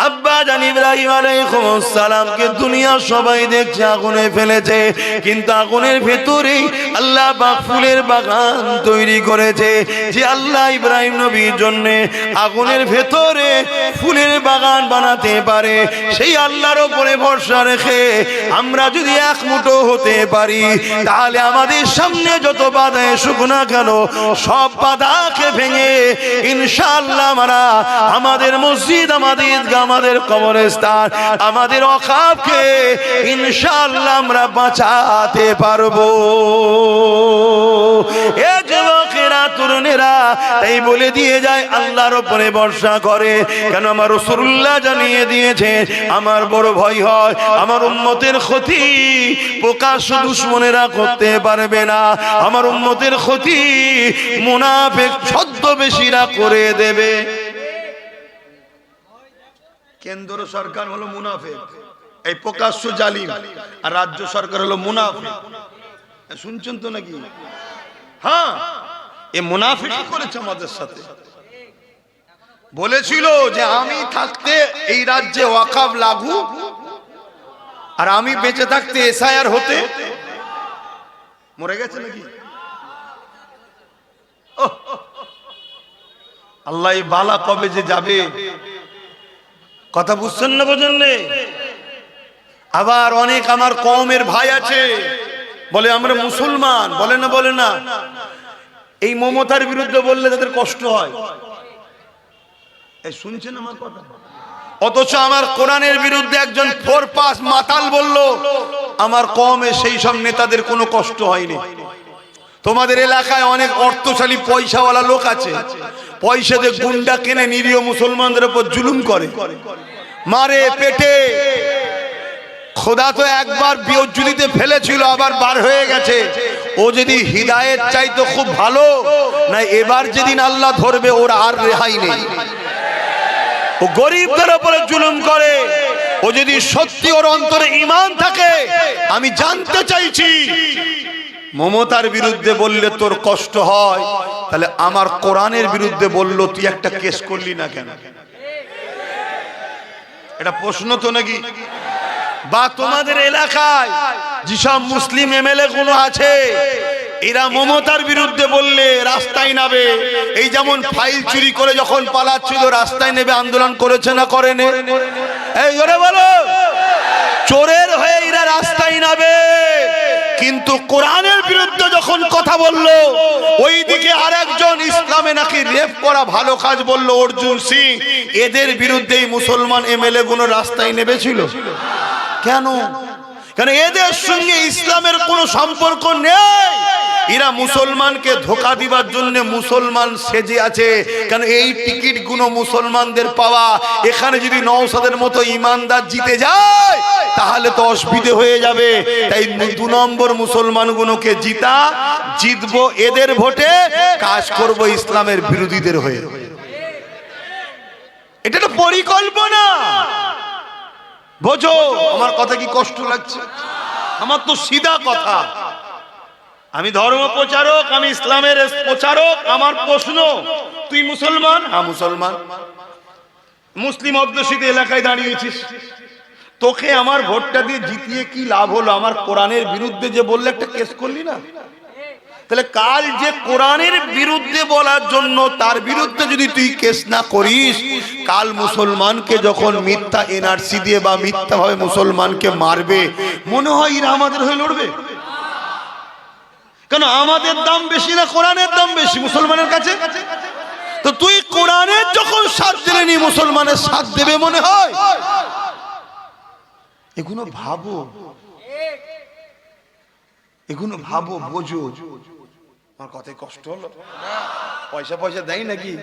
আব্বা জান ইব্রাহিম আলাইহিস সালামকে দুনিয়া সবাই দেখছে আগুনে ফেলেছে, কিন্তু আগুনের ভেতরে আল্লাহ পাক ফুলের বাগান তৈরি করেছে। যে আল্লাহ ইব্রাহিম নবীর জন্য আগুনের ভেতরে ফুলের বাগান বানাতে পারে, সেই আল্লাহর উপরে ভরসা রেখে আমরা যদি এক মুঠো হতে পারি, তাহলে আমাদের সামনে যত বাধা এসুক না কেন, সব বাধাকে ভেঙে ইনশাআল্লাহ আমরা আমাদের মসজিদ, আমাদের ঈদগাহ, আমাদের কবরস্থান, আমাদের ওয়াকফকে ইনশাআল্লাহ আমরা বাঁচাতে পারবো। এ যুবকেরা, তরুণেরা, তাই বলে দিয়ে যায় আল্লাহর উপরে ভরসা করে। কেন? আমার রাসূলুল্লাহ জানিয়ে দিয়েছে, আমার বড় ভয় হয় আমার উম্মতের ক্ষতি প্রকাশ্য দুশমনেরা করতে পারবে না, আমার উম্মতের ক্ষতি মুনাফিক ছদ্মবেশীরা করে দেবে। কেন্দ্র সরকার হলো মুনাফিক, এই প্রকাশ্য জালিম, আর রাজ্য সরকার হলো মুনাফিক। শুনছেন তো নাকি? হ্যাঁ, এই মুনাফিকই করেছে আমাদের সাথে। বলেছিল যে আমি থাকতে এই রাজ্যে ওয়াকফ লাগু, আর আমি বেঁচে থাকতে এসআইআর হতে। মরে গেছে নাকি? আল্লাহ বালা কবে যে যাবে, কথা বুঝছেন না? বোঝেন না? আবার অনেক আমার কওমের ভাই আছে, বলে আমরা মুসলমান, বলে না বলে না, এই মমতার বিরুদ্ধে বললে তাদের কষ্ট হয়। এই শুনছেন আমার কথা? অথচ আমার কোরআনের বিরুদ্ধে একজন ফোরপাস মাতাল বলল, আমার কওমে সেই সব নেতাদের কোনো কষ্ট হয়নি। তোমাদের এলাকায় অনেক অর্থশালী পয়সাওয়ালা লোক আছে, পয়সা দিয়ে গুন্ডা কিনে নিরীহ মুসলমানদের উপর জুলুম করে, মারে পেটে। খোদা তো একবার বিয়জ্জুলিতে ফেলেছিল, আবার বার হয়ে গেছে। ও যদি হিদায়েত চাইতো খুব ভালো, না এবার যেদিন আল্লাহ ধরবে ওর আর রেহাই নেই। ও গরিবদের উপরে জুলুম করে। ও যদি সত্যি ওর অন্তরে ঈমান থাকে, আমি জানতে চাইছি, মমতার বিরুদ্ধে বললে তোর কষ্ট হয়, তাহলে আমার কোরআনের বিরুদ্ধে বললো তুই একটা কেস করলি না কেন? এটা প্রশ্ন তো নাকি? বা তোমাদের এলাকায় যেসব মুসলিম এমএলএ গুলো আছে, এরা মমতার বিরুদ্ধে বললে রাস্তায় নামে। এই যেমন ফাইল চুরি করে যখন পালাচ্ছিল, রাস্তায় নেবে আন্দোলন করেছে না করেনি? এই জোরে বলো। চোরের হয়ে এরা রাস্তায় নামে, কিন্তু কোরআনের বিরুদ্ধে যখন কথা বললো, ওইদিকে আরেকজন ইসলামে নাকি রেপ করা ভালো কাজ বললো অর্জুন সিং, এদের বিরুদ্ধেই মুসলমান এমএলএ গুলো রাস্তায় নেমেছিল। কেন? কারণ এদের সঙ্গে ইসলামের কোনো সম্পর্ক নেই। এরা মুসলমানকে ধোঁকা দিবার জন্য মুসলমান সেজে আছে। কারণ এই টিকিট গুলো মুসলমানদের পাওয়া, এখানে যদি নওশাদের মতো ইমানদার জিতে যায় তাহলে তো অসুবিধে হয়ে যাবে। তাই 2 নম্বর মুসলমানগুলোকে জিতবো এদের ভোটে, কাজ করব ইসলামের বিরোধীদের হয়ে। এটা তো পরিকল্পনা। বোঝো আমার কথা কি কষ্ট লাগছে? আমার তো সিধা কথা। আমি ধর্ম প্রচারক, আমি ইসলামের প্রচারক। আমার প্রশ্ন, তুই মুসলমান? হ্যাঁ মুসলমান। মুসলিম অধ্যুষিত এলাকায় দাঁড়িয়েছিস, তোকে আমার ভোটটা দিয়ে জিতিয়ে কি লাভ হলো? আমার কোরআনের বিরুদ্ধে যে বললে একটা কেস করলি না? তাহলে কাল যে কোরআনের বিরুদ্ধে বলার জন্য তার বিরুদ্ধে যদি তুই কেস না করিস, কাল মুসলমানকে যখন মিথ্যা এনআরসি দিয়ে বা মিথ্যাভাবে মুসলমানকে মারবে, মনে হয় এরা আমাদের হয়ে লড়বে? কেন? আমাদের দাম বেশি না কোরআনের দাম বেশি মুসলমানের কাছে? তো তুই কোরআনের যখন সাথ দিলে নি, মুসলমানের সাথ দেবে মনে হয়? এগুলো ভাবো, এগুলো ভাবো, বোঝো। আমার কথায় কষ্ট হলো? পয়সা দেয় নাকি?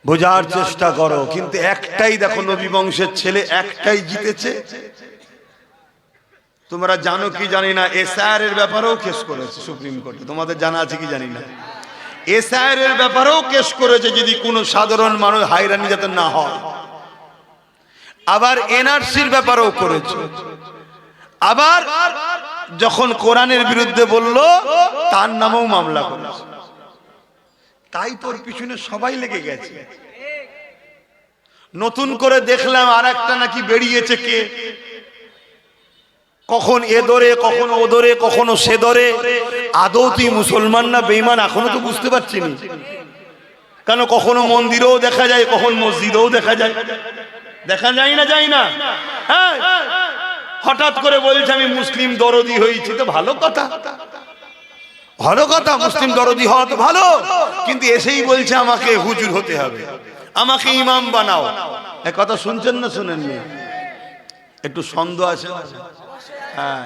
বোঝার চেষ্টা করো। কিন্তু একটাই দেখো, নবী বংশের ছেলে একটাই জিতেছে। তোমরা জানো কি জানি না, এসআইআর এর ব্যাপারেও কেস করেছে সুপ্রিম কোর্টে, তোমাদের জানা আছে কি জানি না। এসআইআর এর ব্যাপারেও কেস করেছে, যদি কোনো সাধারণ মানুষ হয়রানি যাতে না হয়। আবার এনআরসির ব্যাপারেও করেছে। আবার যখন কোরআনের বিরুদ্ধে বলল, তার নামেও মামলা করেছে। তাই তোর পিছনে সবাই লেগে গেছে। নতুন করে দেখলাম আর একটা নাকি বেরিয়েছে, কে কখন এ ধরে, কখনো ও ধরে, কখনো সে ধরে। আদৌ তুই মুসলমান না বেঈমান এখনো তো বুঝতে পারছি না। কেন কখনো মন্দিরেও দেখা যায়, কখন মসজিদেও দেখা যায়। দেখা যায় না, যায় না। হ্যাঁ, হঠাৎ করে বলছে আমি মুসলিম দরদি হয়েছি, তো ভালো কথা, ভালো কথা, মুসলিম দরদি হওয়া তো ভালো। কিন্তু এসেই বলছে আমাকে হুজুর হতে হবে, আমাকে ইমাম বানাও। এ কথা শুনছেন না শুনেননি? একটু সন্দেহ আছে। হ্যাঁ,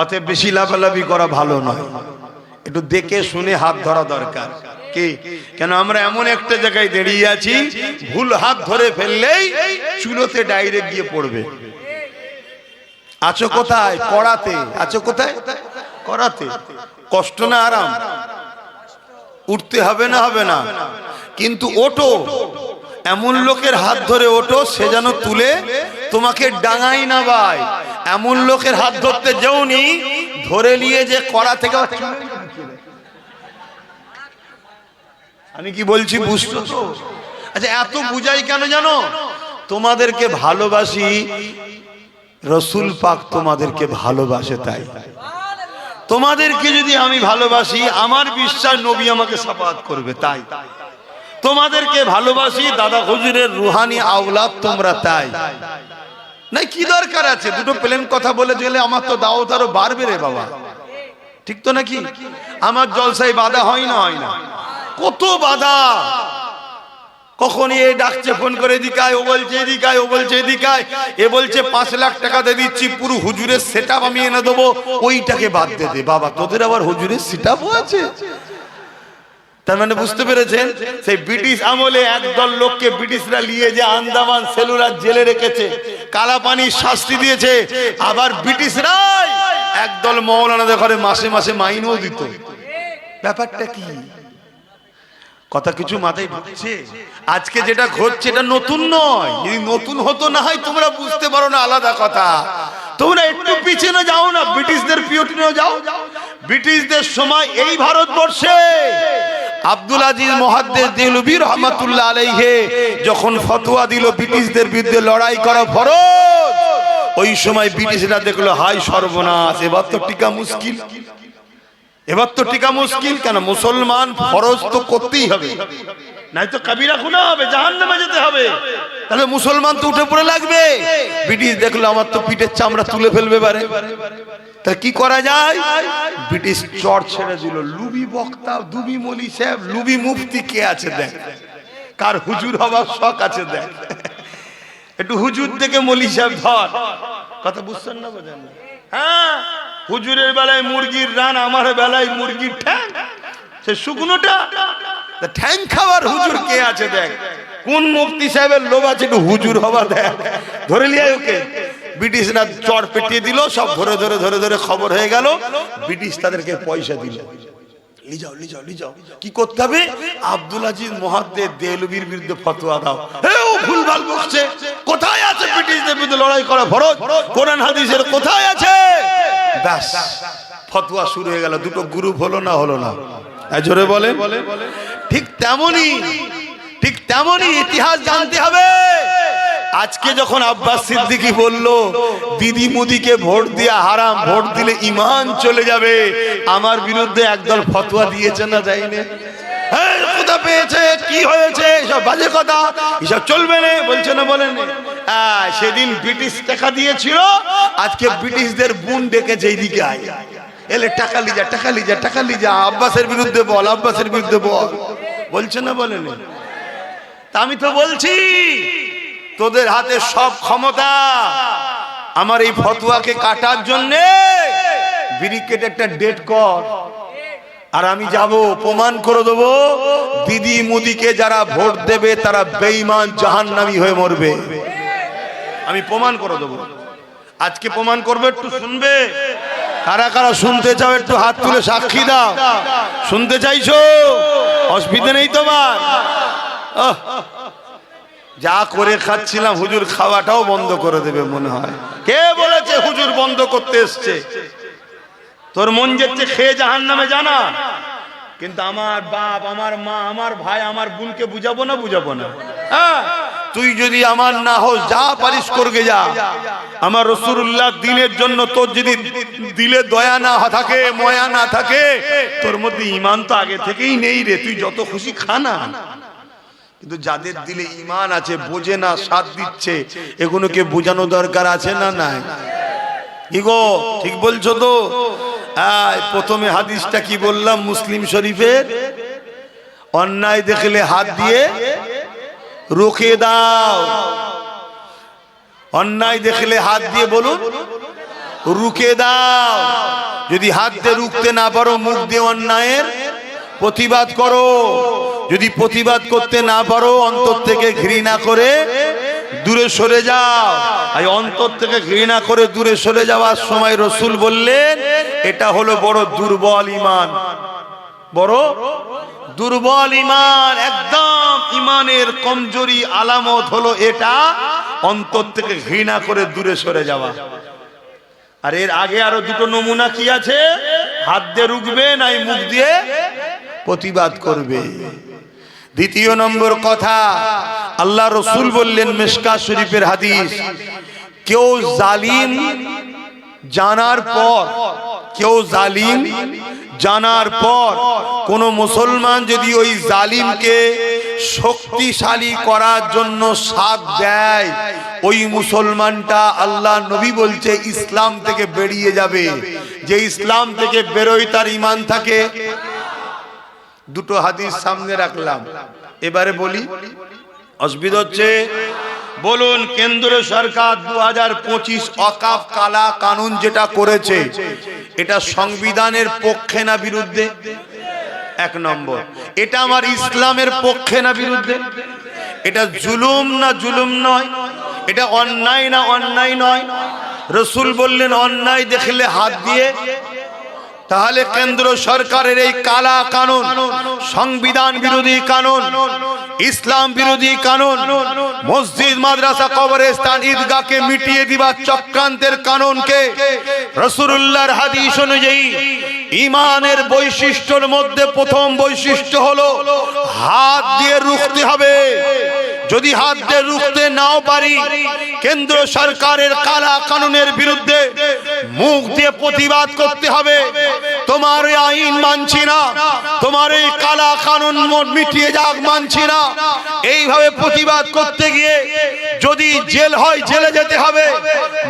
অতএব বেশি লাফালাফি করা ভালো নয়। একটু দেখে শুনে হাত ধরা দরকার। কি, কেন আমরা এমন একটা জায়গায় দাঁড়িয়ে আছি, ভুল হাত ধরে ফেললেই চুলোতে ডাইরেক্ট গিয়ে পড়বে। আছো কোথায়? কড়াতে। আছো কোথায়? কড়াতে। কষ্ট না আরাম? উঠতে হবে না? হবে না। কিন্তু ওঠো, এমন লোকের হাত ধরে ওঠো সে যেন তুলে তোমাকে ডাঙাই না ভাই। এমন লোকের হাত ধরতে যাওনি, ধরে নিয়ে যে কড়া থেকে। আমি কি বলছি বুঝছো তো? আচ্ছা, এত বুঝাই কেন জানো? তোমাদেরকে ভালোবাসি, রসুল পাক তোমাদেরকে ভালোবাসে। তাই তোমাদেরকে যদি আমি ভালোবাসি, আমার বিশ্বাস নবী আমাকে শাফাআত করবে। তাই তোমাদেরকে ভালোবাসি, দাদা হুজুরের রুহানি আওলাদ তোমরা। তাই নাই কি দরকার আছে দুটো প্লেন কথা বলে গেলে? আমার তো দাওয়াত আরো বাড়বে রে বাবা, ঠিক তো নাকি? আমার জলসায় বাধা হয় না? হয় না? কত বাধা। কখন এ ডাকছে ফোন করে, এদিকায়, ও বলছে এদিকায়, ও বলছে এদিকায়, এ বলছে 5 লাখ টাকা দিয়ে দিচ্ছি, পুরো হুজুরের সেটআপ আমি এনে দেবো, ওইটাকে বাদ দে দে। বাবা, তোদের আবার হুজুরের সেটআপও আছে? তার মানে বুঝতে পেরেছেন, সেই ব্রিটিশ আমলে একদল লোককে ব্রিটিশরা নিয়ে যে আন্দামান সেলুলার জেলে রেখেছে, কালা পানির শাস্তি দিয়েছে। আবার ব্রিটিশরাই একদল মৌলানাদের ঘরে মাসে মাসে মাইনেও দিত। ব্যাপারটা কি? কথা কিছু মাথায় ঢুকছে? আজকে যেটা ঘটছে এটা নতুন নয়। যদি নতুন হতো না হয় তোমরা বুঝতে পারো না, আলাদা কথা। তোমরা একটু পিছনে যাও না, ব্রিটিশদের পিরিয়ডে যাও। ব্রিটিশদের সময় এই ভারতবর্ষে আব্দুল আজিজ মুহাদ্দিস দেহলভী রাহমাতুল্লাহ আলাইহি যখন ফতোয়া দিল ব্রিটিশদের বিরুদ্ধে লড়াই করা ফরজ, ওই সময় ব্রিটিশরা দেখলো হাই সর্বনাশ, এবার তো টিকা মুশকিল। এবার তো টিকা মুশকিল। কেন? মুসলমান ফরজ তো করতেই হবে, নাই তো কবিরা গুনাহ হবে, জাহান্নামে যেতে হবে। তাহলে মুসলমান তো উঠে পড়ে লাগবে। ব্রিটিশ দেখলো আমার তো পিঠের চামড়া তুলে ফেলবে পারে, তা কি করা যায়? ব্রিটিশ চর ছেড়ে দিল। লুবি বক্তা, দুবি মলি সাহেব, লুবি মুফতি কে আছে দেখ, কার হুজুর হবার শখ আছে দেখ, একটু হুজুর থেকে মলি সাহেব ধর। কথা বুঝছেন না? বোঝেন না? হ্যাঁ, হুজুরের বেলায় মুরগির রান, আমার বেলায় মুরগির ঠ্যাং। সে শুকনোটা ঠ্যাং খাওয়ার হুজুর কে আছে দেখ। কোন মুফতি সাহেবের লোভ আছে একটু হুজুর হবার দেখ, ধরে লিয়ায় ওকে। ব্রিটিশরা চর পেটিয়ে দিল, সব ধরে ধরে ধরে ধরে খবর হয়ে গেল। ব্রিটিশ তাদেরকে পয়সা দিল, লিজাও লিজাও লিজাও। কি করতে হবে? আব্দুল আজিজ মুহাদ্দিস দেহলভীর বিরুদ্ধে ফতোয়া দাও। ও ভুলভাল বকছে। কোথায় আছে ব্রিটিশদের বিরুদ্ধে লড়াই করা ফরজ? কোরআন হাদিসের কোথায় আছে? ব্যাস, ফতোয়া শুরু হয়ে গেল। দুটো গ্রুপ হলো না? হলো না? জোরে বলেন। ঠিক তেমনই ইতিহাস জানতে হবে। আজকে যখন আব্বাস সিদ্দিকী বলল দিদি মোদিকে ভোট দেয়া হারাম, ভোট দিলে ঈমান চলে যাবে, আমার বিরুদ্ধে একদল ফতোয়া দিয়েছে না? যায়নি? হ্যাঁ, কোথা পেয়েছে, কি হয়েছে, সব বাজে কথা, এসব চলবে না, বলছে না? বলেন। সেদিন ব্রিটিশ টাকা দিয়েছিল, আজকে ব্রিটিশদের বোন ডেকেছে এইদিকে আয়, এলে টাকা লিজা, টাকা লিজা, টাকা লিজা, আব্বাসের বিরুদ্ধে বল, আব্বাসের বিরুদ্ধে বল, বলছে না? বলেন। তা আমি তো বলছি তোদের হাতে সব ক্ষমতা। আমার এই ফতোয়াকে কাটার জন্য ব্রিকেট একটা ডেট কর, আর আমি যাব প্রমাণ করে দেবো দিদি মোদিকে যারা ভোট দেবে তারা বেঈমান জাহান্নামী হয়ে মরবে। আমি প্রমাণ করে দেবো, আজকে প্রমাণ করবে, একটু শুনবে? কারা কারা শুনতে চাও একটু হাত তুলে সাক্ষী দাও। শুনতে চাইছো? অসুবিধা নেই তোমার? যা করে খাচ্ছিলাম হুজুর খাওয়াটাও বন্ধ করে দেবে মনে হয়। কে বলেছে হুজুর বন্ধ করতে এসছে? তোর মন যাচ্ছে খেয়ে জাহান্নামে জানা, কিন্তু আমার বাপ, আমার মা, আমার ভাই, আমার বোনকে বুঝাবো না? বুঝাবো না? হ্যাঁ, তুই যদি আমার না হোস যা পারিস করগে যা। আমার রাসূলুল্লাহ দ্বীনের জন্য তোর যদি দিলে দয়া না থাকে, ময়া না থাকে, তোর মধ্যে ঈমান তো আগে থেকেই নেই রে। তুই যত খুশি খা না। কিন্তু যাদের দিলে ঈমান আছে, বোঝে না, সাথ দিচ্ছে, এগুলোকে বোঝানো দরকার আছে না নাই? কি গো, ঠিক বলছো তো? প্রথমে হাদিসটা কি বললাম মুসলিম শরীফের? অন্যায় দেখলে হাত দিয়ে রুখে দাও। অন্যায় দেখলে হাত দিয়ে বলুন রুখে দাও। যদি হাত দিয়ে রুখতে না পারো মুখ দিয়ে অন্যায়ের প্রতিবাদ করো। যদি প্রতিবাদ করতে না পারো অন্তর থেকে ঘৃণা করে দূরে সরে যাও। আর অন্তর থেকে ঘৃণা করে দূরে সরে যাওয়ার সময় রাসূল বললেন এটা হলো বড় দুর্বল ঈমান। বড় দুর্বল ঈমান, একদম ঈমানের কমজোরি আলামত হলো এটা, অন্তর থেকে ঘৃণা করে দূরে সরে যাওয়া। আর এর আগে আরো দুটো নমুনা কি আছে? হাত দিয়ে রুখবে না মুখ দিয়ে প্রতিবাদ করবে। দ্বিতীয় নম্বর কথা, আল্লাহ রাসূল বললেন মিশকাত শরীফের হাদিস, কেউ জালিম জানার পর, কেউ জালিম জানার পর কোন মুসলমান যদি ওই জালিমকে শক্তিশালী করার জন্য সাথ দেয়, ওই মুসলমানটা আল্লাহ নবী বলছে ইসলাম থেকে বেরিয়ে যাবে। যে ইসলাম থেকে বেরোয় তার ঈমান থাকে। দুটো হাদিস সামনে রাখলাম, এবারে বলি। অসুবিধা হচ্ছে? বলুন, কেন্দ্র সরকার 2025 ওয়াকফ কালা কানুন যেটা করেছে, এটা সংবিধানের পক্ষে না বিরুদ্ধে? এক নম্বর, এটা আমার ইসলামের পক্ষে না বিরুদ্ধে? এটা জুলুম না জুলুম নয়? এটা অন্যায় না অন্যায় নয়? রাসূল বললেন অন্যায় দেখলে হাত দিয়ে। তাহলে কেন্দ্র সরকারের এই কালা কানুন, সংবিধান বিরোধী কানুন, ইসলাম বিরোধী কানুন, মসজিদ মাদ্রাসা কবরস্থান ঈদগাহকে মিটিয়ে দিবার চক্রান্তের কানুনকে রাসূলুল্লাহর হাদিস অনুযায়ী ঈমানের বৈশিষ্ট্যের মধ্যে প্রথম বৈশিষ্ট্য হলো হাত দিয়ে রুখতে হবে। যদি হাত দিয়ে রুখতে নাও পারি, কেন্দ্র সরকারের কালা কানুনের বিরুদ্ধে মুখ দিয়ে প্রতিবাদ করতে হবে। তোমার এই আইন মানছি না, তোমার এই কালা কানুন মিটিয়ে যাক মানছি না। এইভাবে প্রতিবাদ করতে গিয়ে যদি জেল হয় জেলে যেতে হবে,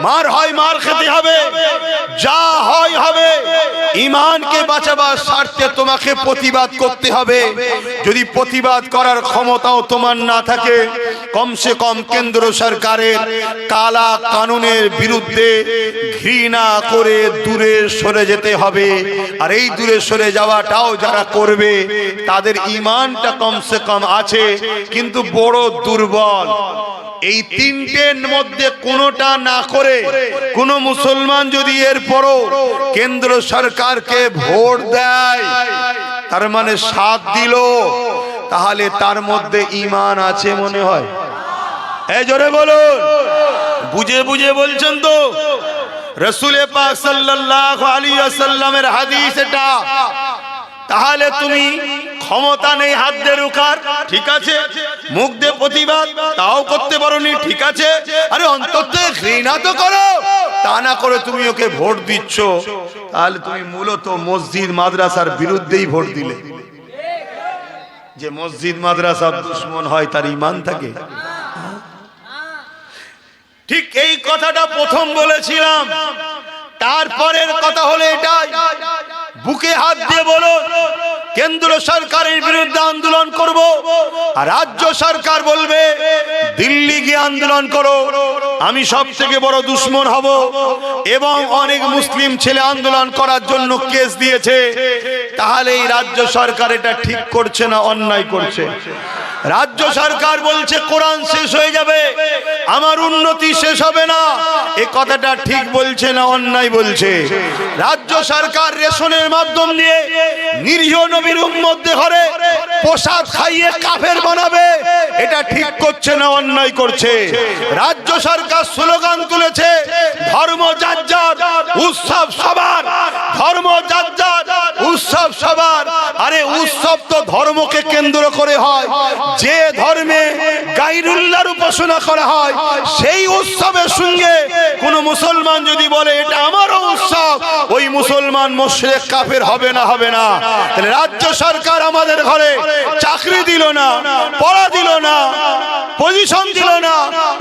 মার হয় মার খেতে হবে, যা হয় হবে। ঈমানকে বাঁচাবার স্বার্থে তোমাকে প্রতিবাদ করতে হবে। যদি প্রতিবাদ করার ক্ষমতাও তোমার না থাকে, কমসে কম কেন্দ্র সরকারের কালা কানুনের বিরুদ্ধে ঘৃণা করে দূরে সরে যেতে হবে। আর এই দূরে সরে যাওয়াটাও যারা করবে তাদের ঈমানটা কমসে কম আছে, কিন্তু বড় দুর্বল। এই তিনটের মধ্যে কোনোটা না করে কোন মুসলমান যদি এরপরও কেন্দ্র সরকারকে ভোট দেয়, তার মানে সাথ দিল, তাহলে তার মধ্যে ঈমান আছে মনে হয়? এই জোরে বলুন, বুঝে বুঝে বলছেন তো? রাসূল পাক সাল্লাল্লাহু আলাইহি ওয়াসাল্লামের হাদিস এটা। তাহলে তুমি ক্ষমতা নেই হাত দিয়ে রুখার, ঠিক আছে, মুখ দিয়ে প্রতিবাদ তাও করতে পারোনি, ঠিক আছে, আরে অন্তত ঘৃণা তো করো। তা না করে তুমি ওকে ভোট দিচ্ছ, তাহলে তুমি মূলত মসজিদ মাদ্রাসার বিরুদ্ধেই ভোট দিলে। যে মসজিদ মাদ্রাসার দুশমন হয় তার ঈমান থাকে? ঠিক এই কথাটা প্রথম বলেছিলাম। তারপরের কথা হলো এটাই, বুকে হাত দিয়ে বলো কেন্দ্র সরকারের বিরুদ্ধে আন্দোলন করব। আর রাজ্য সরকার বলবে দিল্লি গিয়ে আন্দোলন করো, আমি সব থেকে বড় দুশ্মন হব। এবং অনেক মুসলিম ছেলে আন্দোলন করার জন্য কেস দিয়েছে। তাহলে এই রাজ্য সরকার এটা ঠিক করছে না অন্যায় করছে? রাজ্য সরকার বলছে কোরআন শেষ হয়ে যাবে, আমার উন্নতি শেষ হবে না, এই কথাটা ঠিক বলছে না অন্যায় বলছে? রাজ্য সরকার রেশনের মাধ্যম দিয়ে নিরীহ নবীর উম্মতদের ঘরে প্রসাদ খাইয়ে কাফের বানাবে, এটা ঠিক করছে না অন্যায় করছে? রাজ্য সরকার স্লোগান তুলেছে ধর্ম যার যার উৎসব সবার, ধর্ম যার যার উৎসব সবার। আরে উৎসব তো ধর্মকে কেন্দ্র করে হয়। যে ধর্মে গায়রুল্লাহর উপাসনা করা হয় সেই উৎসবের সঙ্গে কোন মুসলমান যদি বলে এটা আমারও উৎসব, ওই মুসলমান মুশরিক কাফের হবে না? হবে না। তাহলে রাজ্য সরকার আমাদের ঘরে চাকরি দিল না, পড়া দিল না, পজিশন দিল না,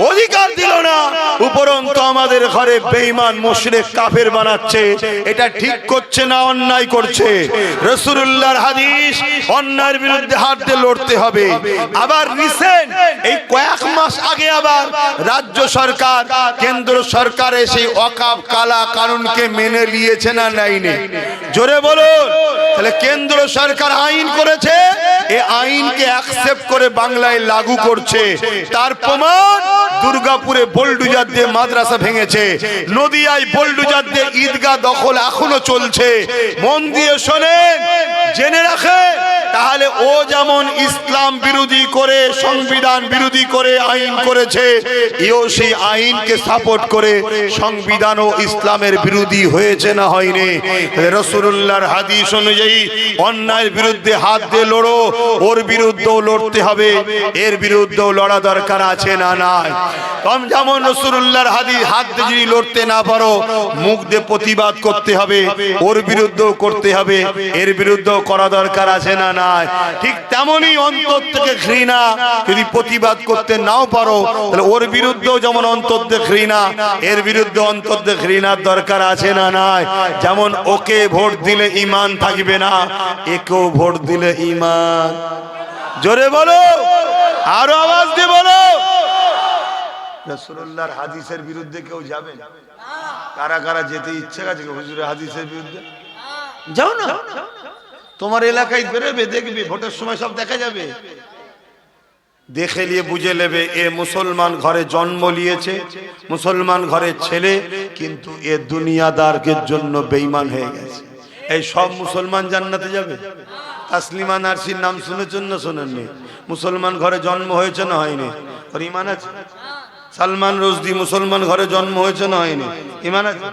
অধিকার দিল না, উপরন্তু আমাদের ঘরে বেঈমান মুশরিক কাফের বানাচ্ছে, এটা ঠিক করছে না অন্যায় করছে? রাসূলুল্লাহর হাদিস, অন্যায়ের বিরুদ্ধে হাত দিয়ে লড়তে হবে। আবার রিসেন্ট এই কয়েক মাস আগে আবার রাজ্য সরকার কেন্দ্র সরকারের সেই ওয়াকফ কালা কানুনকে মেনে নিয়েছে না নেয়নি? জোরে বলুন। তাহলে কেন্দ্র সরকার আইন করেছে, এই আইনকে অ্যাকসেপ্ট করে বাংলায় লাগু করছে। তার প্রমাণ দুর্গাপুরে বোলডুজার দিয়ে মাদ্রাসা ভেঙেছে, নদিয়ায় বোলডুজার দিয়ে ঈদগাহ দখল এখনো চলছে। মন দিয়ে শোনেন, জেনে রাখেন, তাহলে ও যেমন ইসলাম বিরোধী করে, সংবিধান বিরোধী করে আইন করেছে, এও সেই আইনকে সাপোর্ট করে সংবিধান ও ইসলামের বিরোধী হয়েছে না হয়নি? রাসূলুল্লাহর হাদিস অনুযায়ী অন্যায়ের বিরুদ্ধে হাত দিয়ে লড়ো, ওর বিরুদ্ধেও লড়তে হবে, এর বিরুদ্ধেও লড়া দরকার আছে না নাই? কম যেমন রাসূলুল্লাহর হাদিস হাত দিয়ে যদি লড়তে না পারো, মুখ দিয়ে প্রতিবাদ করতে হবে, ওর বিরুদ্ধেও করতে হবে, এর বিরুদ্ধেও করা দরকার আছে না নাই? ঠিক তেমনই অন্তর থেকে ঘৃণা যদি প্রতিবাদ করতে নাও পারো, তাহলে ওর বিরুদ্ধেও যেমন অন্তর থেকে ঘৃণা, এর বিরুদ্ধে অন্তর থেকে ঘৃণার দরকার আছে না নাই? যেমন ওকে ভোট দিলে ঈমান থাকবে না, একেও ভোট দিলে ঈমান। জোরে বলো, আরো আওয়াজ দিয়ে বলো। রাসূলুল্লাহর হাদিসের বিরুদ্ধে কেউ যাবে? কারা কারা যেতে ইচ্ছে আছে হুজুরের হাদিসের বিরুদ্ধে? যাও না, তোমার এলাকায় বেরোবে, দেখবে ভোটের সময় সব দেখা যাবে। দেখে নিয়ে বুঝে নেবে এ মুসলমান ঘরে জন্ম নিয়েছে, মুসলমান ঘরের ছেলে, কিন্তু এ দুনিয়াদারের জন্য বেঈমান হয়ে গেছে। এই সব মুসলমান জান্নাতে যাবে? তাসলিমা নার্সির নাম শুনেছেন না শোনেননি? মুসলমান ঘরে জন্ম হয়েছে না হয়নি? ওর ঈমান আছে? সালমান রুশদি মুসলমান ঘরে জন্ম হয়েছে না হয়নি? ঈমান আছে?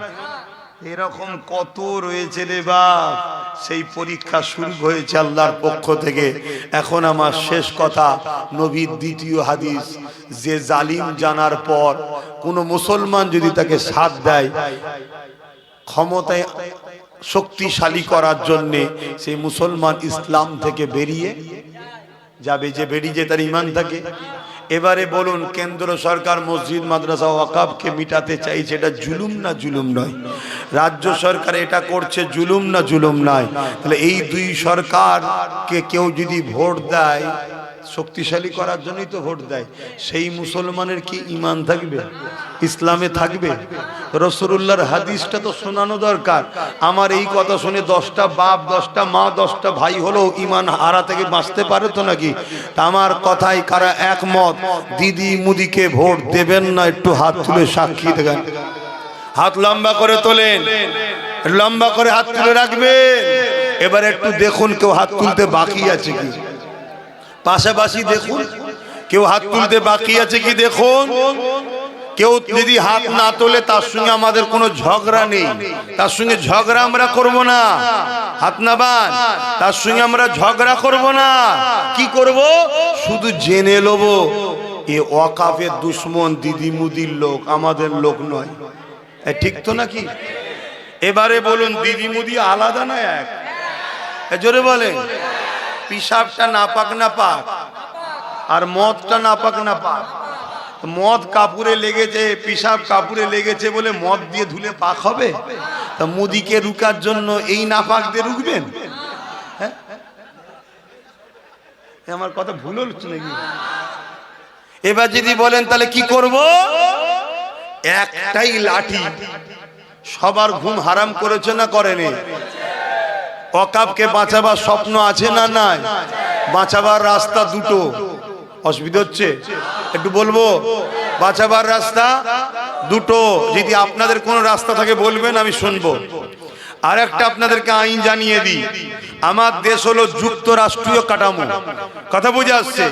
এরকম কত রয়েছে রে বাপ। সেই পরীক্ষা শুরু হয়েছে আল্লাহর পক্ষ থেকে। এখন আমার শেষ কথা, নবীর দ্বিতীয় হাদিস, যে জালিম জানার পর কোন মুসলমান যদি তাকে সাথ দেয় ক্ষমতায় শক্তিশালী করার জন্য, সেই মুসলমান ইসলাম থেকে বেরিয়ে যাবে। যে বেরিয়ে তার ঈমান থাকে। এবারে বলুন, কেন্দ্র সরকার মসজিদ মাদ্রাসা ওয়াকফকে মিটাতে চাইছে, এটা জুলুম না জুলুম নয়? রাজ্য সরকার এটা করছে, জুলুম না জুলুম নয়? তাহলে এই দুই সরকারকে কেউ যদি ভোট দেয় শক্তিশালী করার জন্যই তো ভোট দেয়, সেই মুসলমানের কি ঈমান থাকবে, ইসলামে থাকবে? রাসূলুল্লাহর হাদিসটা তো শোনানো দরকার। আমার এই কথা শুনে 10টা বাপ, 10টা মা, 10টা ভাই হলো ঈমান হারা থেকে বাঁচতে পারে তো নাকি? আমার কথাই কারা একমত দিদি মুদিকে ভোট দেবেন না? একটু হাত তুলে সাক্ষী দেন। হাত লম্বা করে তোলেন, লম্বা করে হাত তুলে রাখবেন। এবার একটু দেখুন কেউ হাত তুলতে বাকি আছে কি, পাশাপাশি দেখুন কেউ হাত তুলতে বাকি আছে কি দেখুন। কেউ যদি হাত না তোলে তার সঙ্গে আমাদের কোনো ঝগড়া নেই, তার সঙ্গে ঝগড়া আমরা করব না। হাত না বান, তার সঙ্গে আমরা ঝগড়া করব না। কি করব? শুধু জেনে নেব এ ওয়াকফের দুশ্মন, দিদি মুদির লোক, আমাদের লোক নয়। ঠিক তো নাকি? এবারে বলুন, দিদি মুদি আলাদা না এক? জোরে বলেন। পিসাবটা নাপাক না পাক, আর মদটা নাপাক না পাক? মদ কাপড়ে লেগেছে, পিসাব কাপড়ে লেগেছে বলে মদ দিয়ে ধুলে পাক হবে? তা মুদিকে রুকার জন্য এই নাপাক দিয়ে রুকবেন? আমার কথা ভুল হচ্ছে নাকি? এবার যদি বলেন তাহলে কি করব, একটাই লাঠি সবার ঘুম হারাম করেছে না করেনি? ওয়াকফকে বাঁচাবার স্বপ্ন আছে না নাই? বাঁচাবার রাস্তা দুটো। অসুবিধা হচ্ছে একটু বলবো? বাঁচাবার রাস্তা দুটো, যদি আপনাদের কোনো রাস্তা থাকে বলবেন, আমি শুনবো। আর একটা আপনাদেরকে আইন জানিয়ে দিই, আমার দেশ হলো যুক্তরাষ্ট্রীয় কাঠামো, কথা বুঝে আসছে?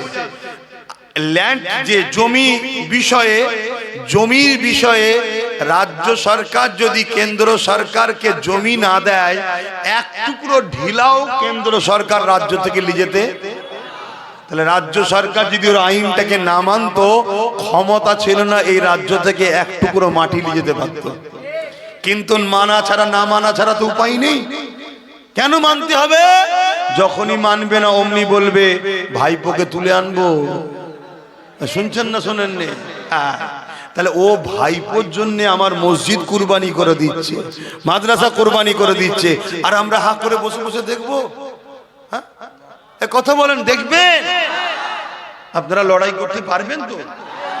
ল্যান্ড যে জমির বিষয়ে রাজ্য সরকার যদি কেন্দ্র সরকারকে জমি না দেয়, এক টুকরো ঢিলাও কেন্দ্র সরকার রাজ্য থেকে নিয়ে যেতে, তাহলে রাজ্য সরকার যদি ওর আইনটাকে না মানত, ক্ষমতা ছিল না এই রাজ্য থেকে এক টুকরো মাটি নিয়ে যেতে পারত। কিন্তু মানা ছাড়া, না মানা ছাড়া তো উপায় নেই। কেন মানতে হবে? যখনই মানবে না অমনি বলবে ভাইপোকে তুলে আনবো। শুনছেন না শোনেননি? তাহলে ও ভাইপোর জন্য আমার মসজিদ কুরবানি করে দিচ্ছে, মাদ্রাসা কুরবানি করে দিচ্ছে, আর আমরা হা করে বসে বসে দেখবো? কথা বলেন, দেখবেন? আপনারা লড়াই করতে পারবেন তো?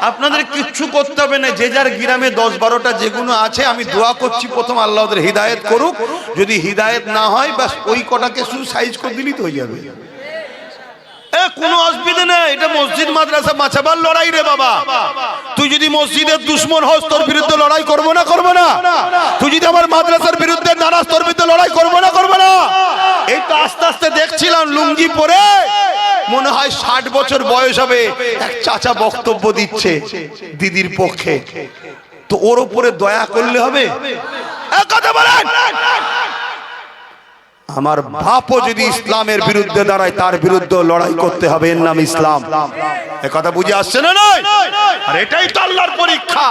আপনাদের কিচ্ছু করতে হবে না, যে যার গ্রামে 10-12টা যেগুলো আছে, আমি দোয়া করছি প্রথম আল্লাহ ওদের হিদায়েত করুক। যদি হিদায়েত না হয়, বাস ওই কটাকে শুধু সাইজ করে দিলেই তো হয়ে যাবে। কোনো অসুবিধা নেই, এটা মসজিদ মাদ্রাসা বাঁচাবার লড়াই রে বাবা। তুই যদি মসজিদের দুশ্মন হস, তোর বিরুদ্ধে লড়াই করবো না? করবো না? তুই যদি আমার মাদ্রাসার বিরুদ্ধে নারাজ, তোর বিরুদ্ধে লড়াই করবো না? করবো না? এই তো আস্তে আস্তে দেখছিলাম লুঙ্গি পরে, মনে হয় 60 বছর বয়স হবে, এক চাচা বক্তব্য দিচ্ছে দিদির পক্ষে, তো ওর উপরে দয়া করলে হবে? কথা বলেন। আমার বাপও যদি ইসলামের বিরুদ্ধে দাঁড়ায়, তার বিরুদ্ধে লড়াই করতে হবে, এর নাম ইসলাম। এ কথা বুঝে আসছে না? নয়? আর এটাই তো আল্লাহর পরীক্ষা।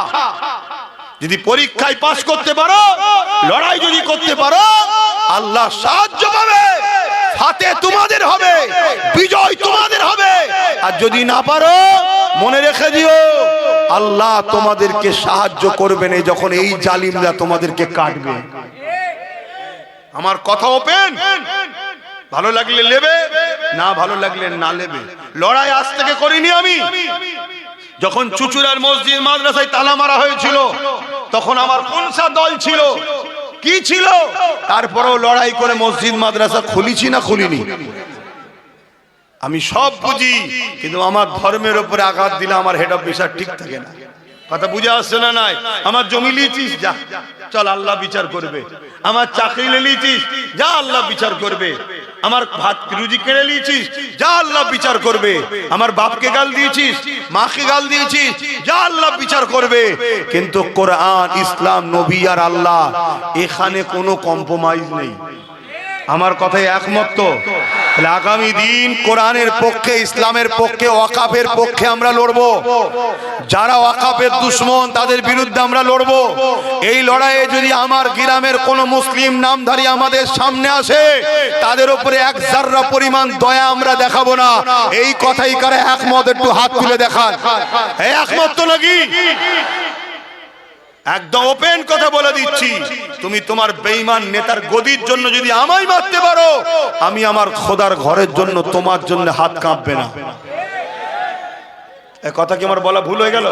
যদি পরীক্ষায় পাস করতে পারো, লড়াই যদি করতে পারো, আল্লাহ সাহায্য পাবে, হাতে তোমাদের হবে, বিজয় তোমাদের হবে। আর যদি না পারো, মনে রেখে দিও, আল্লাহ তোমাদেরকে সাহায্য করবেন যখন এই জালিমরা তোমাদেরকে কাটবে। আমার কথা ওপেন, ভালো লাগলে নেবে, না ভালো লাগলে না নেবে। লড়াই আজ থেকে করিনি আমি। যখন চুচুড়ার মসজিদ মাদ্রাসায় তালা মারা হয়েছিল, তখন আমার কোনসা দল ছিল, কি ছিল, তারপরেও লড়াই করে মসজিদ মাদ্রাসা খুলিছি না খুলিনি? আমি সব বুঝি, কিন্তু আমার ধর্মের উপরে আঘাত দিলে আমার হেড অফ বিচার ঠিক থাকে না। কথা বুঝে আসছে না? নাই? আমার জমি লিয়েছিস, যা, চল আল্লাহ বিচার করবে। আমার চাকরি লিয়েছিস, যা, আল্লাহ বিচার করবে। আমার ভাত রুজি কেড়ে নিয়েছিস, যা, আল্লাহ বিচার করবে। আমার বাপকে গাল দিয়েছিস, মাকে গাল দিয়েছিস, যা, আল্লাহ বিচার করবে। কিন্তু কোরআন, ইসলাম, নবী আর আল্লাহ, এখানে কোনো কম্প্রোমাইজ নেই। আমার কথায় একমত তো? তাহলে আগামী দিন কোরআনের পক্ষে, ইসলামের পক্ষে, ওয়াকফের পক্ষে আমরা লড়বো। যারা ওয়াকফের দুশমন, তাদের বিরুদ্ধে আমরা লড়বো। এই লড়াইয়ে যদি আমার গ্রামের কোন মুসলিম নামধারী আমাদের সামনে আসে, তাদের উপরে এক জাররা পরিমাণ দয়া আমরা দেখাবো না। এই কথাই কারে একমত? একটু হাত তুলে দেখান। এই একমত তো নাকি? একদম ওপেন কথা বলে দিচ্ছি, তুমি তোমার বেঈমান নেতার গদির জন্য যদি আমায় মারতে পারো, আমি আমার খোদার ঘরের জন্য তোমার জন্য হাত কাঁপবে না। এ কথা কি আমার বলা ভুল হয়ে গেল?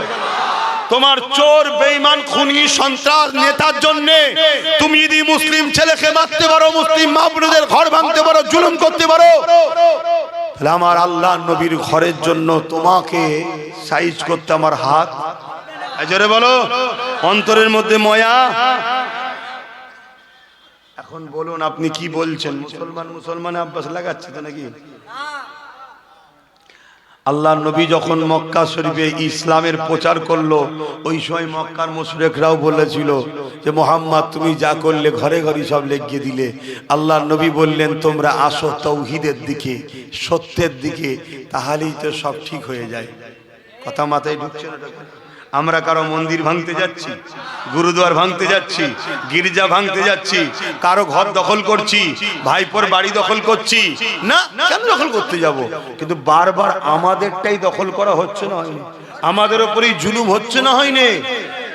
তোমার চোর, বেঈমান, খুনি, সন্ত্রাস নেতার জন্য তুমি যদি মুসলিম ছেলেকে মারতে পারো, মুসলিম মা বোনদের ঘর ভাঙতে পারো, জুলুম করতে পারো, তাহলে আমার আল্লাহ নবীর ঘরের জন্য তোমাকে সাইজ করতে আমার হাত। জোরে বলো, অন্তরের মধ্যে ময়া। এখন বলুন আপনি কি বলছেন? মুসলমান আব্বাস লাগাচ্ছে তো নাকি? আল্লাহ নবী যখন মক্কা শরীফে ইসলামের প্রচার করলো, ওই সময় মক্কার মুশরিকরাও বলেছিল যে মুহাম্মদ তুমি যা করলে ঘরে ঘরে সব লেগিয়ে দিলে। আল্লাহ নবী বললেন তোমরা আসো তাওহীদের দিকে, সত্যের দিকে, তাহলেই তো সব ঠিক হয়ে যায়। কথা মাথায় ঢুকছে না? আমরা কারো মন্দির ভাঙতে যাচ্ছি, গুরুদ্বার ভাঙতে যাচ্ছি, গির্জা ভাঙতে যাচ্ছি, কারো ঘর দখল করছি, ভাইপোর বাড়ি দখল করছি না। কেন দখল করতে যাব? কিন্তু বারবার আমাদেরটাই দখল করা হচ্ছে না, হয়নি? আমাদের উপরেই জুলুম হচ্ছে না, হয়নি?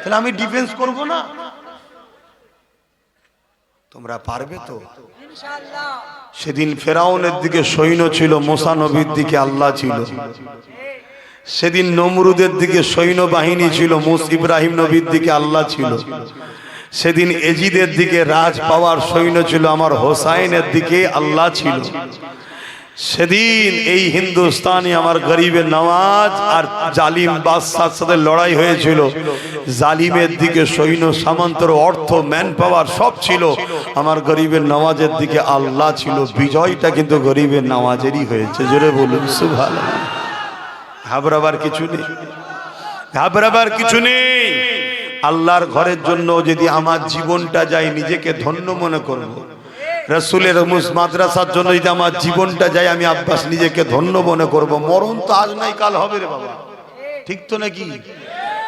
তাহলে আমি ডিফেন্স করব না? তোমরা পারবে তো? সেদিন ফেরাউনের দিকে সৈন্য ছিল, মুসা নবীর দিকে আল্লাহ ছিল। সেদিন নমরুদের দিকে সৈন্য বাহিনী ছিল, ইব্রাহিম নবীর দিকে আল্লাহ ছিল। সেদিন এজিদের দিকে রাজ পাওয়ার সৈন্য ছিল, আমার হোসাইনের দিকে আল্লাহ ছিল। সেদিন এই হিন্দুস্তানি আমার গরিবের নওয়াজ আর জালিম বাদশার সাথে লড়াই হয়েছিল। জালিমের দিকে সৈন্য সামন্তর অর্থ ম্যান পাওয়ার সব ছিল, আমার গরিবের নওয়াজের দিকে আল্লাহ ছিল। বিজয়টা কিন্তু গরিবের নওয়াজেরই হয়েছে। জোরে বলুন সুবহানাল্লাহ। ঘাবড়াবার কিছু নেই, ঘাবড়াবার কিছু নেই। আল্লাহর ঘরের জন্য যদি আমার জীবনটা যায়, নিজেকে ধন্য মনে করব। রাসূলের মাদ্রাসার জন্য যদি আমার জীবনটা যায়, আমি আব্বাস নিজেকে ধন্য মনে করব। মরণ তো আজ নাই কাল হবে রে বাবা, ঠিক তো নাকি?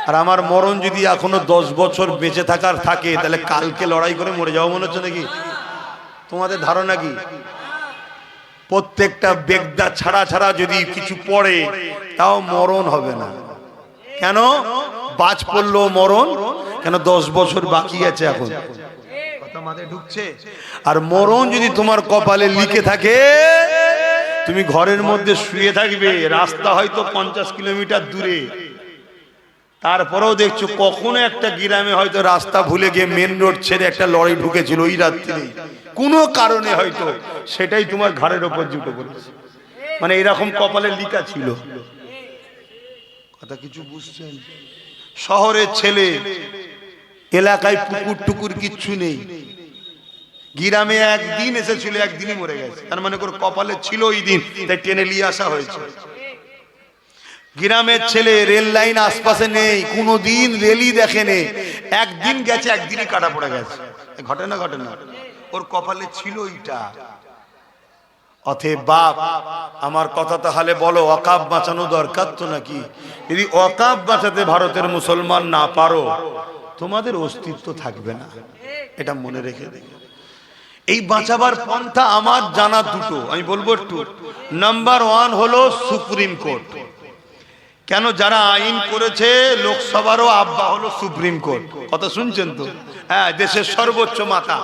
আর আমার মরণ যদি এখনো 10 বছর বেঁচে থাকার থাকে, তাহলে কালকে লড়াই করে মরে যাওয়া মনে হচ্ছে নাকি? তোমাদের ধারণা কি? প্রত্যেকটা বেগদা ছাড়া ছাড়া যদি কিছু পড়ে, তাও মরণ হবে না। কেন? বাজ পড়লো মরণ কেন? 10 বছর বাকি আছে এখন, কথা মাথায় ঢুকছে? আর মরণ যদি তোমার কপালে লিখে থাকে, তুমি ঘরের মধ্যে শুয়ে থাকবে, রাস্তা হয়তো 50 কিলোমিটার দূরে, তারপরেও দেখছো কখনো একটা গ্রামে হয়তো রাস্তা ভুলে গিয়ে মেন রোড ছেড়ে একটা লরি ঢুকেছিল ওই রাত্রি, কোনো কারণে হয়তো সেটাই তোমার ঘাড়ের ওপর জুটে পড়েছে। মানে এরকম কপালে লিখা ছিল। কথা কিছু বুঝছেন? শহরের ছেলে, এলাকায় পুকুর টুকুর কিচ্ছু নেই, গ্রামে একদিন এসেছিল, একদিনই মরে গেছে। তার মানে করে কপালে ছিল ওই দিন, তাই টেনে নিয়ে আসা হয়েছে। গ্রামের ছেলে, রেল লাইন আশপাশে নেই, কোনোদিন রেলই দেখেনি, একদিন গেছে, একদিনই কাটা পড়ে গেছে। ঘটে না? ঘটে না? ওর কপালে ছিল ওইটা। অতএব বাপ, আমার কথা তাহলে বলো, ওয়াকাফ বাঁচানো দরকার তো নাকি? যদি ওয়াকাফ বাঁচাতে ভারতের মুসলমান না পারো, তোমাদের অস্তিত্ব থাকবে না, এটা মনে রেখে দেখো। এই বাঁচাবার পন্থা আমার জানা দুটো, আমি বলবো একটু। নাম্বার 1 হলো সুপ্রিম কোর্ট। কেন? যারা আইন করেছে লোকসভারও আব্বা হলো সুপ্রিম কোর্ট। কথা শুনছেন তো? হ্যাঁ, দেশের সর্বোচ্চ মাথা।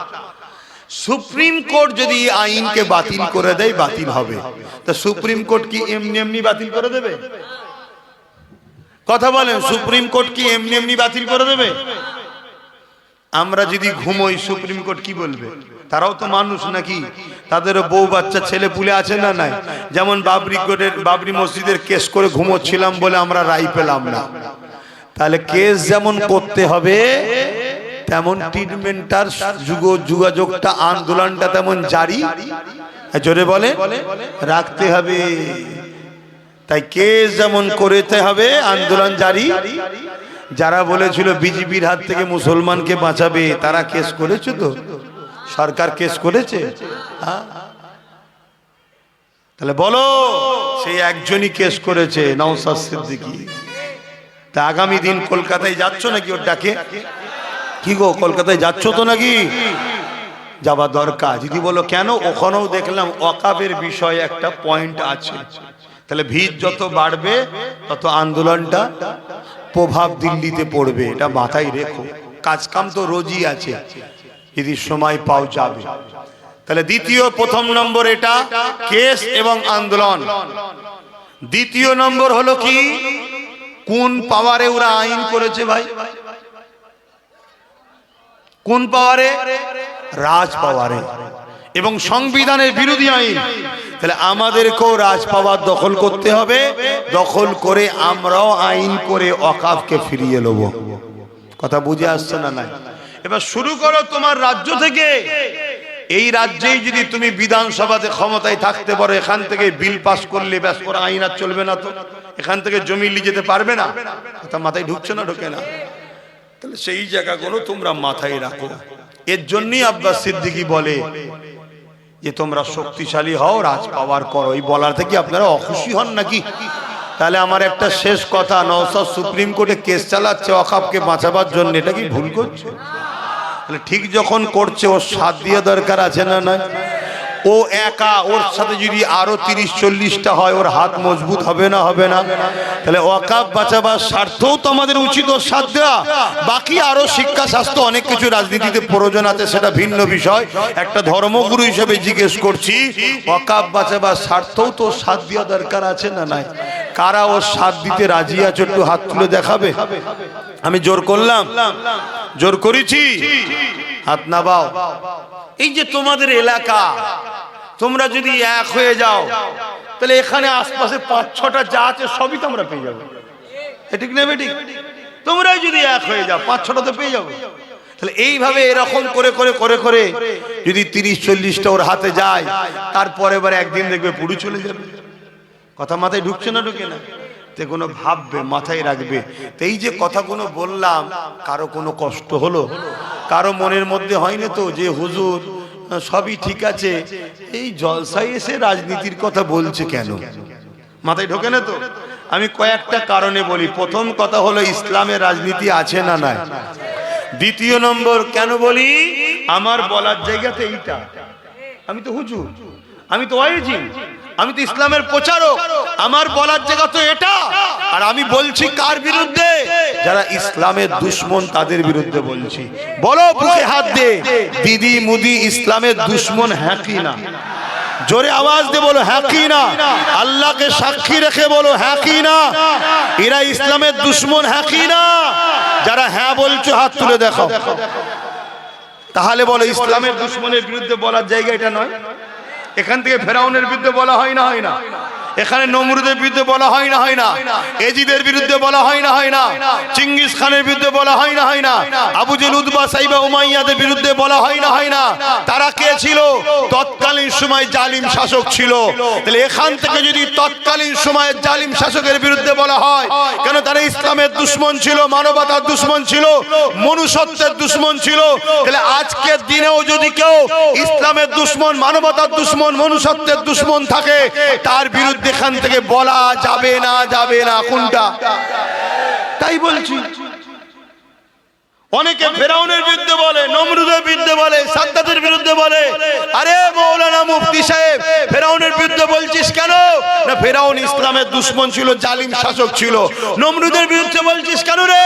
সুপ্রিম কোর্ট যদি আইনকে বাতিল করে দেয়, বাতিল হবে। তা সুপ্রিম কোর্ট কি এমনি এমনি বাতিল করে দেবে? কথা বলেন, সুপ্রিম কোর্ট কি এমনি এমনি বাতিল করে দেবে? আমরা যদি ঘুমোই, সুপ্রিম কোর্ট কি বলবে? তারাও তো মানুষ নাকি? তাদেরও বউ বাচ্চা ছেলে পুলে আছে না নাই? যেমন বাবরি মসজিদের কেস করে ঘুমোচ্ছিলাম বলে আমরা রায় পেলাম না, তাহলে কেস যেমন করতে হবে, তেমন ট্রিটমেন্টার যোগাযোগটা, আন্দোলনটা তেমন জারি, জোরে বলে, রাখতে হবে। তাই কেস যেমন করতে হবে, আন্দোলন জারি। যারা বলেছিল বিজেপির হাত থেকে মুসলমানকে বাঁচাবে, তারা কেস করেছে তো? সরকার কেস করেছে? তাহলে বলো, সেই একজনই কেস করেছে, নওশাদ সিদ্দিকী। তা আগামী দিন কলকাতায় যাচ্ছ নাকি ওর ডাকে? কি গো, কলকাতায় যাচ্ছ তো নাকি? যাওয়া দরকার। যদি বলো কেন, ওখানেও দেখলাম ওয়াকাফের বিষয়ে একটা পয়েন্ট আছে। তাহলে ভিড় যত বাড়বে, তত আন্দোলনটা প্রভাব দিল্লিতে পড়বে, এটা মাথায় রেখো। কাজ কাম তো রোজই আছে, যদি সময় পাও যাবে। তাহলে প্রথম নম্বর এটা কেস এবং আন্দোলন। দ্বিতীয় নম্বর হলো কি, কোন পাওয়ারে ওরা আইন করেছে ভাই? কোন পাওয়ারে? রাজ পাওয়ারে, এবং সংবিধানের বিরোধী আইন। তাহলে আমাদেরকেও রাজ পাওয়ার দখল করতে হবে, দখল করে আমরাও আইন করে ওয়াকাফকে ফিরিয়ে নেব। কথা বুঝে আসছে না? নাই। এবার শুরু করো তোমার রাজ্য থেকে। এই রাজ্যেই যদি তুমি বিধানসভাতে ক্ষমতায় থাকতে পারো, এখান থেকে বিল পাস করলে ব্যাস, করে আইন আর চলবে না তো? এখান থেকে জমি নিয়ে যেতে পারবে না? কথা মাথায় ঢুকছে না? ঢোকে না? তাহলে সেই জায়গাগুলো তোমরা মাথায় রাখো। এর জন্যই আব্বাস সিদ্দিকী বলে যে তোমরা শক্তিশালী হও, রাজ পাওয়ার করো। এই বলার থেকে আপনারা অখুশি হন নাকি? তাহলে আমার একটা শেষ কথা, নওশাদ সুপ্রিম কোর্টে কেস চালাচ্ছে ওয়াকাফকে বাঁচাবার জন্য, এটা কি ভুল করছে? তাহলে ঠিক যখন করছে, ওর সাথ দিয়ে দরকার আছে না? নয়, ও একা, ওর সাথে যদি আরো 30-40টা হয় ওর হাত মজবুত হবে না? হবে না? তাহলে ওয়াকাফ বাঁচাবার স্বার্থেও তো আমাদের উচিত ওর সাথ দেওয়া। বাকি আরো শিক্ষা শাস্ত্র অনেক কিছু রাজনীতিতে প্রয়োজন আছে, সেটা ভিন্ন বিষয়। একটা ধর্মগুরু হিসেবে জিজ্ঞেস করছি, ওয়াকাফ বাঁচাবার স্বার্থেও তো সাথ দেওয়া দরকার আছে না নাই? কারা ওর সাথ দিতে রাজি আছে একটু হাত তুলে দেখাবে। আমি জোর করলাম? জোর করেছি? হাত নামাও। এই যে তোমাদের এলাকা, তোমরা যদি এক হয়ে যাও তাহলে এখানে আশপাশে 5-6টা যা আছে সবই তোমরা পেয়ে যাবে। ঠিক না বেঠিক? তোমরাই যদি এক হয়ে যাও 5-6টা তো পেয়ে যাবে। তাহলে এইভাবে এরকম করে করে করে করে যদি 30-40টা ওর হাতে যায়, তারপরে এবার একদিন দেখবে পুরো চলে যাবে। কথা মাথায় ঢুকছে না? ঢুকে না? তে কোনো ভাববে, মাথায় রাখবে। তো এই যে কথাগুলো বললাম, কারো কোনো কষ্ট হলো? কারো মনের মধ্যে হয়নি তো যে হুজুর সবই ঠিক আছে, এই জলসায় এসে রাজনীতির কথা বলছে কেন? মাথায় ঢোকে না তো? আমি কয়েকটা কারণে বলি। প্রথম কথা হলো, ইসলামের রাজনীতি আছে না নাই? দ্বিতীয় নম্বর কেন বলি, আমার বলার জায়গাতে এইটা। আমি তো হুজুর, আমি তো ওয়াইজি, আমি তো ইসলামের প্রচারক, আমার বলার জায়গা তো এটা। আর আমি বলছি কার বিরুদ্ধে? যারা ইসলামের দুশ্মন তাদের বিরুদ্ধে বলছি। বলো বুকে হাত দে, দিদি মুদি ইসলামের দুশ্মন হ্যাঁ কি না? জোরে আওয়াজ দিয়ে বলো হ্যাঁ কি না? আল্লাহকে সাক্ষী রেখে বলো হ্যাঁ কি না? এরা ইসলামের দুশ্মন হ্যাঁ কি না? যারা হ্যাঁ বলছো হাত তুলে দেখাও। তাহলে বলো ইসলামের দুশ্মনের বিরুদ্ধে বলার জায়গা এটা নয়? এখান থেকে ফেরাউনের বিরুদ্ধে বলা হয় না? হয় না? এখানে নমরুদের বিরুদ্ধে বলা হয় না? হয় না? এজিদের বিরুদ্ধে বলা হয় না? হয় না? চিঙ্গিস খানের বিরুদ্ধে বলা হয় না? হয় না? আবু জেল, উতবা, সাইবা, উমাইয়াদের বিরুদ্ধে বলা হয় না? হয় না? তারা কে ছিল? তৎকালীন সময় জালিম শাসক ছিল। তাহলে এখান থেকে যদি তৎকালীন সময়ে জালিম শাসকের বিরুদ্ধে বলা হয়, কেন? তারা ইসলামের দুশ্মন ছিল, মানবতার দুশ্মন ছিল, মনুষ্যত্বের দুশ্মন ছিল। তাহলে আজকের দিনেও যদি কেউ ইসলামের দুশ্মন, মানবতার দুশ্মন, মনুষ্যত্বের দুশ্মন থাকে, তার বিরুদ্ধে এখান থেকে বলা যাবে না? যাবে না? কোনটা? তাই বলছি। অনেকে ফেরাউনের বিরুদ্ধে বলে, নমরুদের বিরুদ্ধে বলে, সাদ্দাতের বিরুদ্ধে বলে। আরে মৌলানা মুফতি সাহেব, ফেরাউনের বিরুদ্ধে বলছিস কেন? না, ফেরাউন ইসলামের দুশ্মন ছিল, জালিম শাসক ছিল। নমরুদের বিরুদ্ধে বলছিস কেন রে?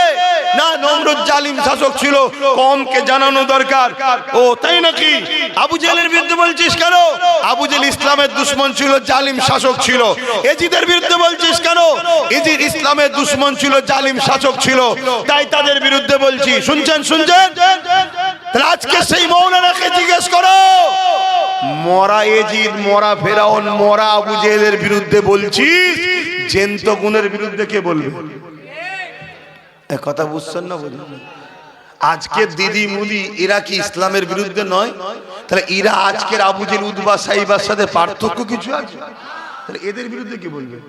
না, নমরুদ জালিম শাসক ছিল, কওমকে জানানো দরকার। ও তাই নাকি? আবু জেলের বিরুদ্ধে বলছিস কেন? আবু জেল ইসলামের দুশ্মন ছিল, জালিম শাসক ছিল। এজিদের বিরুদ্ধে বলছিস কেন? এজিদ ইসলামের দুশ্মন ছিল, জালিম শাসক ছিল, তাই তাদের বিরুদ্ধে বলছি। শুনছেন? শুনছেন? তাহলে আজকে সেই মৌলানাকে জিজ্ঞেস করো, মরা এজিদ, মরা ফেরাউন, মরা আবু জেলের বিরুদ্ধে বলছিস, জেন্ত গুণের বিরুদ্ধে কে বলবে? কথা বুঝছেন না? বুঝলেন? আজকের দিদি মুদি এরা কি ইসলামের বিরুদ্ধে নয়? তাহলে এরা আজকের আবু জেল, উতবা, সাইবার সাথে পার্থক্য কিছু আছে? তাহলে এদের বিরুদ্ধে কে বলবে?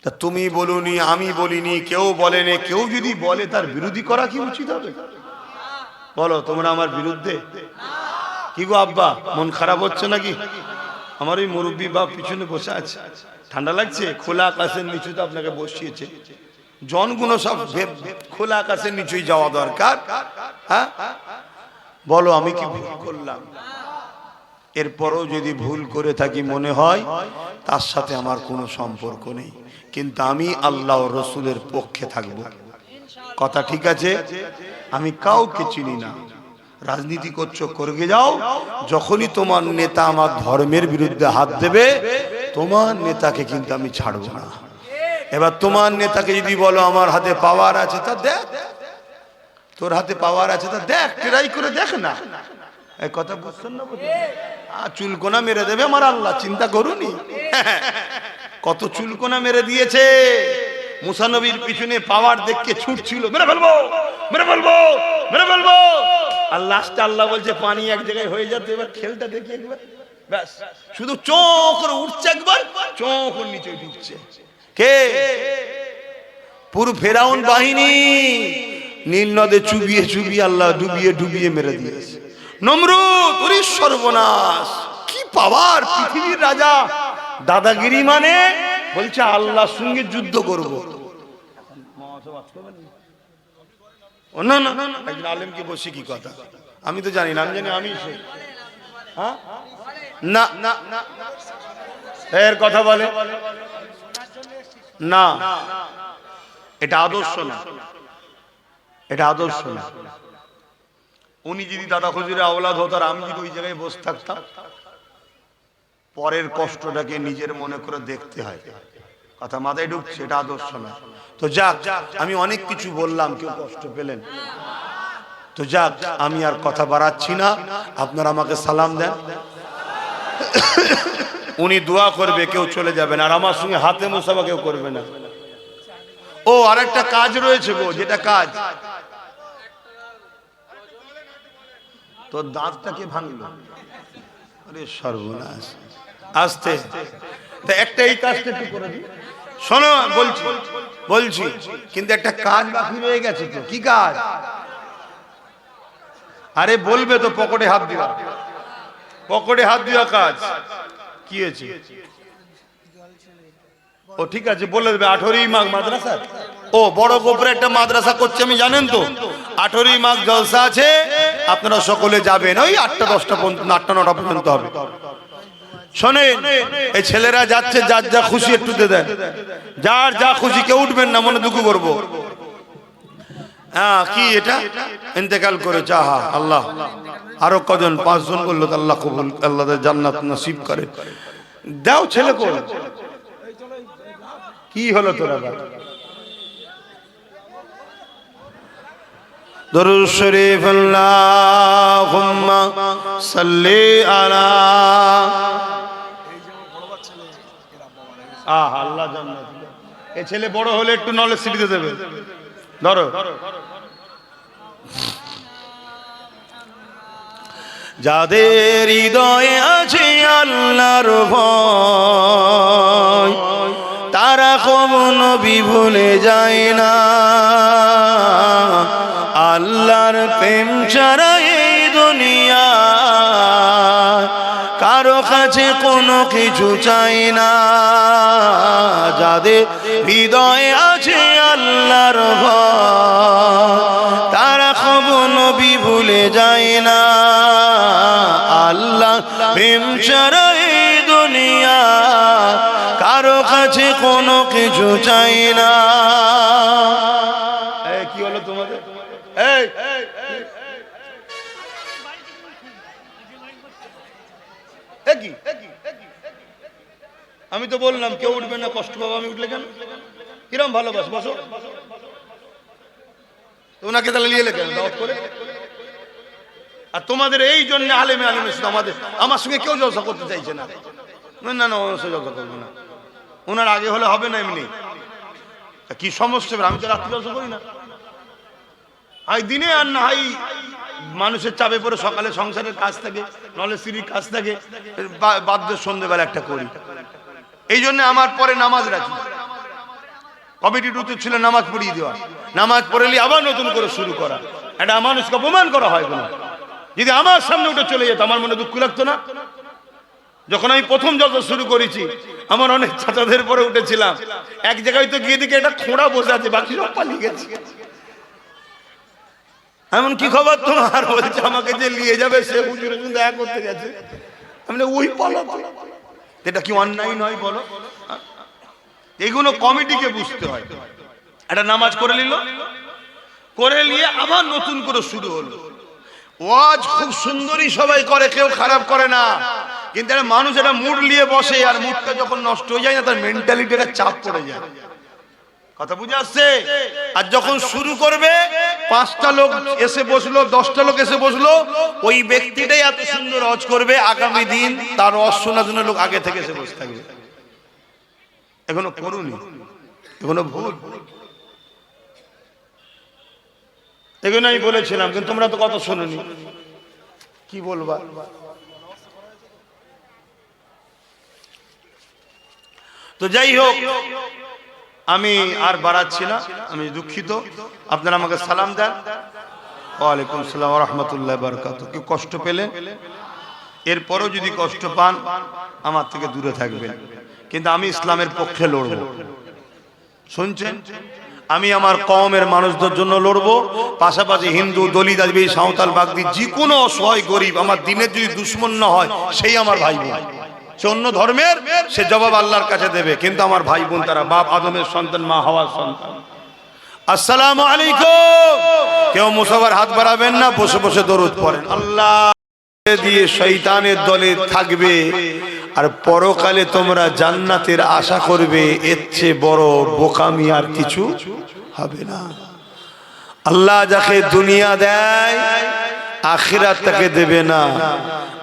তা তুমি বলুনি, আমি বলিনি, কেউ বলেনি। কেউ যদি বলে তার বিরোধী করা কি উচিত হবে? বলো তোমরা আমার বিরুদ্ধে? কি গো আব্বা, মন খারাপ হচ্ছে নাকি? আমার ওই মুরব্বী বাপ পিছনে বসে আছে, ঠান্ডা লাগছে? খোলা আকাশের নিচুতে আপনাকে বসিয়েছে, জনগুলো সব খোলা আকাশের নিচুই যাওয়া দরকার। হ্যাঁ, বলো আমি কি ভুল করলাম? এরপরও যদি ভুল করে থাকি মনে হয় তার সাথে আমার কোনো সম্পর্ক নেই, কিন্তু আমি আল্লাহ ও রসুলের পক্ষে থাকব। কথা ঠিক আছে? আমি কাউকে চিনি না। রাজনীতি করছো করে যাও, যখনই তোমার নেতা আমার ধর্মের বিরুদ্ধে হাত দেবে, তোমার নেতাকে কিন্তু আমি ছাড়বো না। এবার তোমার নেতাকে যদি বলো আমার হাতে পাওয়ার আছে, তা দেখ, তোর হাতে পাওয়ার আছে তা দেখ, ট্রাই করে দেখ না। এই কথা বুঝছেন না? চুলকোনা মেরে দেবে আমার আল্লাহ, চিন্তা করুনি? কত চুলকোনা মেরে দিয়েছে। মুসা নবীর পিছনে পাওয়ার দেখে ছুটছিল, মেরে ফেলবো, মেরে ফেলবো, মেরে ফেলবো। আর লাস্টে আল্লাহ বলছে পানি এক জায়গায় হয়ে যাচ্ছে, এবার খেলটা দেখি একবার, ব্যাস শুধু চোখ করে উঠছে, একবার চোখ করে নিচে ঢুকছে। কে? পুরো ফেরাউন বাহিনী নীল নদে চুবিয়ে চুবিয়ে আল্লাহ ডুবিয়ে ডুবিয়ে মেরে দিয়েছে। নমরুদ, ওরে সর্বনাশ, কি পাওয়ার! পৃথিবীর রাজা, দাদাগিরি মানে বলছে আল্লাহর সঙ্গে যুদ্ধ করব। না না না, একজন আলেমকে বসে কি কথা? আমি তো জানি না, আমি জানি আমি না এর কথা বলে না, এটা আদর্শ না, এটা আদর্শ না। উনি যদি দাদা হুজুরের আওলাদ হতো আর আমি যদি ওই জায়গায় বসে থাকতাম, পরের কষ্টটাকে নিজের মনে করে দেখতে হয়, কথা মাথায় ঢুকছে, এটা আদর্শ না। তো যাক, আমি অনেক কিছু বললাম, কেউ কষ্ট পেলেন? তো যাক, আমি আর কথা বাড়াচ্ছি না, আপনারা আমাকে সালাম দেন। উনি দোয়া করবে, কেউ চলে যাবেন, আর আমার সঙ্গে হাতে মুসাফা কেউ করবে না। ও আরেকটা কাজ রয়েছে গো, যেটা কাজ, তোর দাঁতটাকে ভাঙলো, আরে সর্বনাশ, আস্তে তা একটা এই কাজটা একটু করে দিই। শোনো, বলছি কিন্তু একটা কাজ বাকি রয়ে গেছে। তো কি কাজ? আরে বলবে তো, পকেটে হাত দিবা, পকেটে হাত দেওয়া কাজ। কি হয়েছে? ও ঠিক আছে, বলে দেবে। 18ই মাঘ মাদ্রাসা, ও বড় গোপরে একটা মাদ্রাসা করছে, আমি জানেন তো, 18ই মাঘ জলসা আছে, আপনারা সকলে যাবেন। ওই 8টা 10টা পর্যন্ত, 8টা 9টা পর্যন্ত হবে। শোনেন, এই ছেলেরা যাচ্ছে, যার যা খুশি একটু দিয়ে দেন, যার যা খুশি, কেউ উঠবেন না, মনে দুঃখ করবো। হ্যাঁ, কি এটা ইন্তেকাল করেছে, আহা আল্লাহ, আরো কজন, 5 জন বললো, আল্লাহ কবুল, আল্লাহ জান্নাত নসিব করে দাও। ছেলে কোন কি হলো তোরা? দরুদ শরীফ, আল্লাহুম্মা সাল্লি আলা, আহা আল্লাহ জান্নাত। এই ছেলে বড় হলে একটু নলেজ শিখতে দেবে। ধরো, যাদের হৃদয়ে আছে আল্লাহর ভয়, তারা কখনো ভুলে যায় না। আল্লাহর প্রেম ছাড়া এই দুনিয়া কারো কাছে কোনো কিছু চাই না। যাদের হৃদয়ে আছে আল্লাহর ভয়, তারা কখনো ভুলে যায় না। আল্লাহ প্রেম ছাড়া এই দুনিয়া কারো কাছে কোনো কিছু চাই না। কি হলো তোমাদের? আমি তো বললাম কেউ উঠবে না, কষ্ট পাবো। আমি উঠলে কেন? কিরম ভালোবাস, বসো। ওনাকে তাহলে নিয়ে কেন দাওয়াত করে? আর তোমাদের এই জন্য আলেমে শুধু আমার সঙ্গে কেউ জলসা করতে চাইছে না। না না, ওনার সঙ্গে জলসা করবো না। ওনার আগে হলে হবে না, এমনি কি সমস্যা? আমি তো রাত্রি জলসা করি না, আই দিনে, আর না হয় মানুষের চাপে পড়ে সকালে সংসারের কাজ থাকে, নলে স্ত্রীর কাজ থাকে, বাধ্য সন্ধ্যেবেলা একটা করি। এই জন্য আমার পরে নামাজ রাখি। কমিটির উচিত ছিল নামাজ পড়িয়ে দেওয়া, নামাজ পড়েলি আবার নতুন করে শুরু করা। এটা মানুষকে অপমান করা হয় না। যদি আমার সামনে উঠে চলে যেত, আমার মনে দুঃখ লাগতো না? যখন আমি প্রথম জলসা শুরু করেছি, আমার অনেক চাচাদের পরে উঠেছিলাম, এক জায়গায় তো গিয়ে দিকে একটা খোঁড়া বসে আছে, বাকি সব পালিয়ে গেছে। এমন কি খবর তোমার? বলছে আমাকে যে নিয়ে যাবে সে হুজুরের সঙ্গে দেখা করতে গেছে। আমি ওই পালাতো, এটা কি অন্যায় নয় বলো? এগুলো কমিটিকে বুঝতে হয়। একটা নামাজ করে নিল, করে নিয়ে আবার নতুন করে শুরু হলো। ওয়াজ খুব সুন্দরই সবাই করে, কেউ খারাপ করে না, কিন্তু একটা মানুষ একটা মুড নিয়ে বসে, আর মুডটা যখন নষ্ট হয়ে যায় না, তার মেন্টালিটিটা চাপ পড়ে যায়। কথা বুঝে আসছে? আর যখন শুরু করবে, 5টা লোক এসে বসলো, 10টা লোক এসে বসলো, ওই ব্যক্তিটাই এত সুন্দর ওয়াজ করবে, আগামী দিন তার ওয়াজ শোনার জন্য লোক আগে থেকে এসে বসে থাকবে। এখনো করুনি, এখনো ভুল। এগুলো আমি বলেছিলাম, কিন্তু তোমরা তো কথা শোনোনি, কি বলবা? তো যাই হোক, আমি আর বাড়াচ্ছি না, আমি দুঃখিত। আপনারা আমাকে সালাম দেন। ওয়ালাইকুম আসসালাম ওয়া রাহমাতুল্লাহি ওয়া বারাকাতুহু। কেউ কষ্ট পেলেন, এরপরও যদি কষ্ট পান, আমার থেকে দূরে থাকবেন, কিন্তু আমি ইসলামের পক্ষে লড়ব। শুনছেন? আমি আমার কওমের মানুষদের জন্য লড়বো, পাশাপাশি হিন্দু, দলিত, আদিবাসী, সাঁওতাল, বাগদি, যে কোনো অসহায় গরিব আমার দিনের যদি দুশ্মন না হয় সেই আমার ভাই বোন। সে অন্য ধর্মের, সে জবাব আল্লাহর কাছে দেবে, কিন্তু আমার ভাই বোন তারা বাপ আদমের সন্তান, মা হাওয়ার সন্তান। আসসালামু আলাইকুম। কেউ মুসাফার হাত বাড়াবেন না, বসে বসে দরুদ পড়েন। আল্লাহ দিয়ে শয়তানের দলে থাকবে আর পরকালে তোমরা জান্নাতের আশা করবে, এর চেয়ে বড় বোকামি আর কিছু হবে না। আল্লাহ যাকে দুনিয়া দেয় আখিরাত তাকে দেবে না,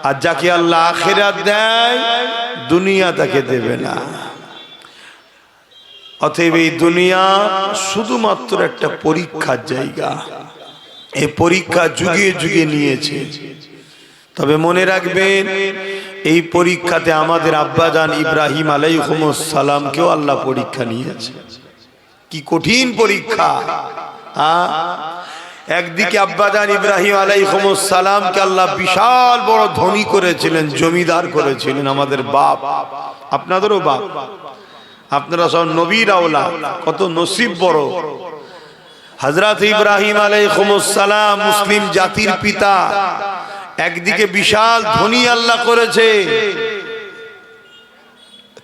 আর যাকে আল্লাহ আখিরাত দেয় দুনিয়া তাকে দেবে না। অতএব এই দুনিয়া শুধুমাত্র একটা পরীক্ষার জায়গা। এই পরীক্ষা যুগে যুগে নিয়েছে, তবে মনে রাখবেন এই পরীক্ষাতে আমাদের আব্বাজান ইব্রাহিম আলাইহিস সালামকেও আল্লাহ পরীক্ষা নিয়েছে। কি কঠিন পরীক্ষা! একদিকে আব্বাজান ইব্রাহিম আলাইহিস সালামকে আল্লাহ বিশাল বড় ধনী করেছিলেন, জমিদার করেছিলেন, আমাদের বাপ, আপনাদেরও বাপ, আপনারা সব নবীর আওলাদ, কত নসিব বড়। হযরত ইব্রাহিম আলাইহিস সালাম মুসলিম জাতির পিতা, একদিকে বিশাল ধনী আল্লাহ করেছে,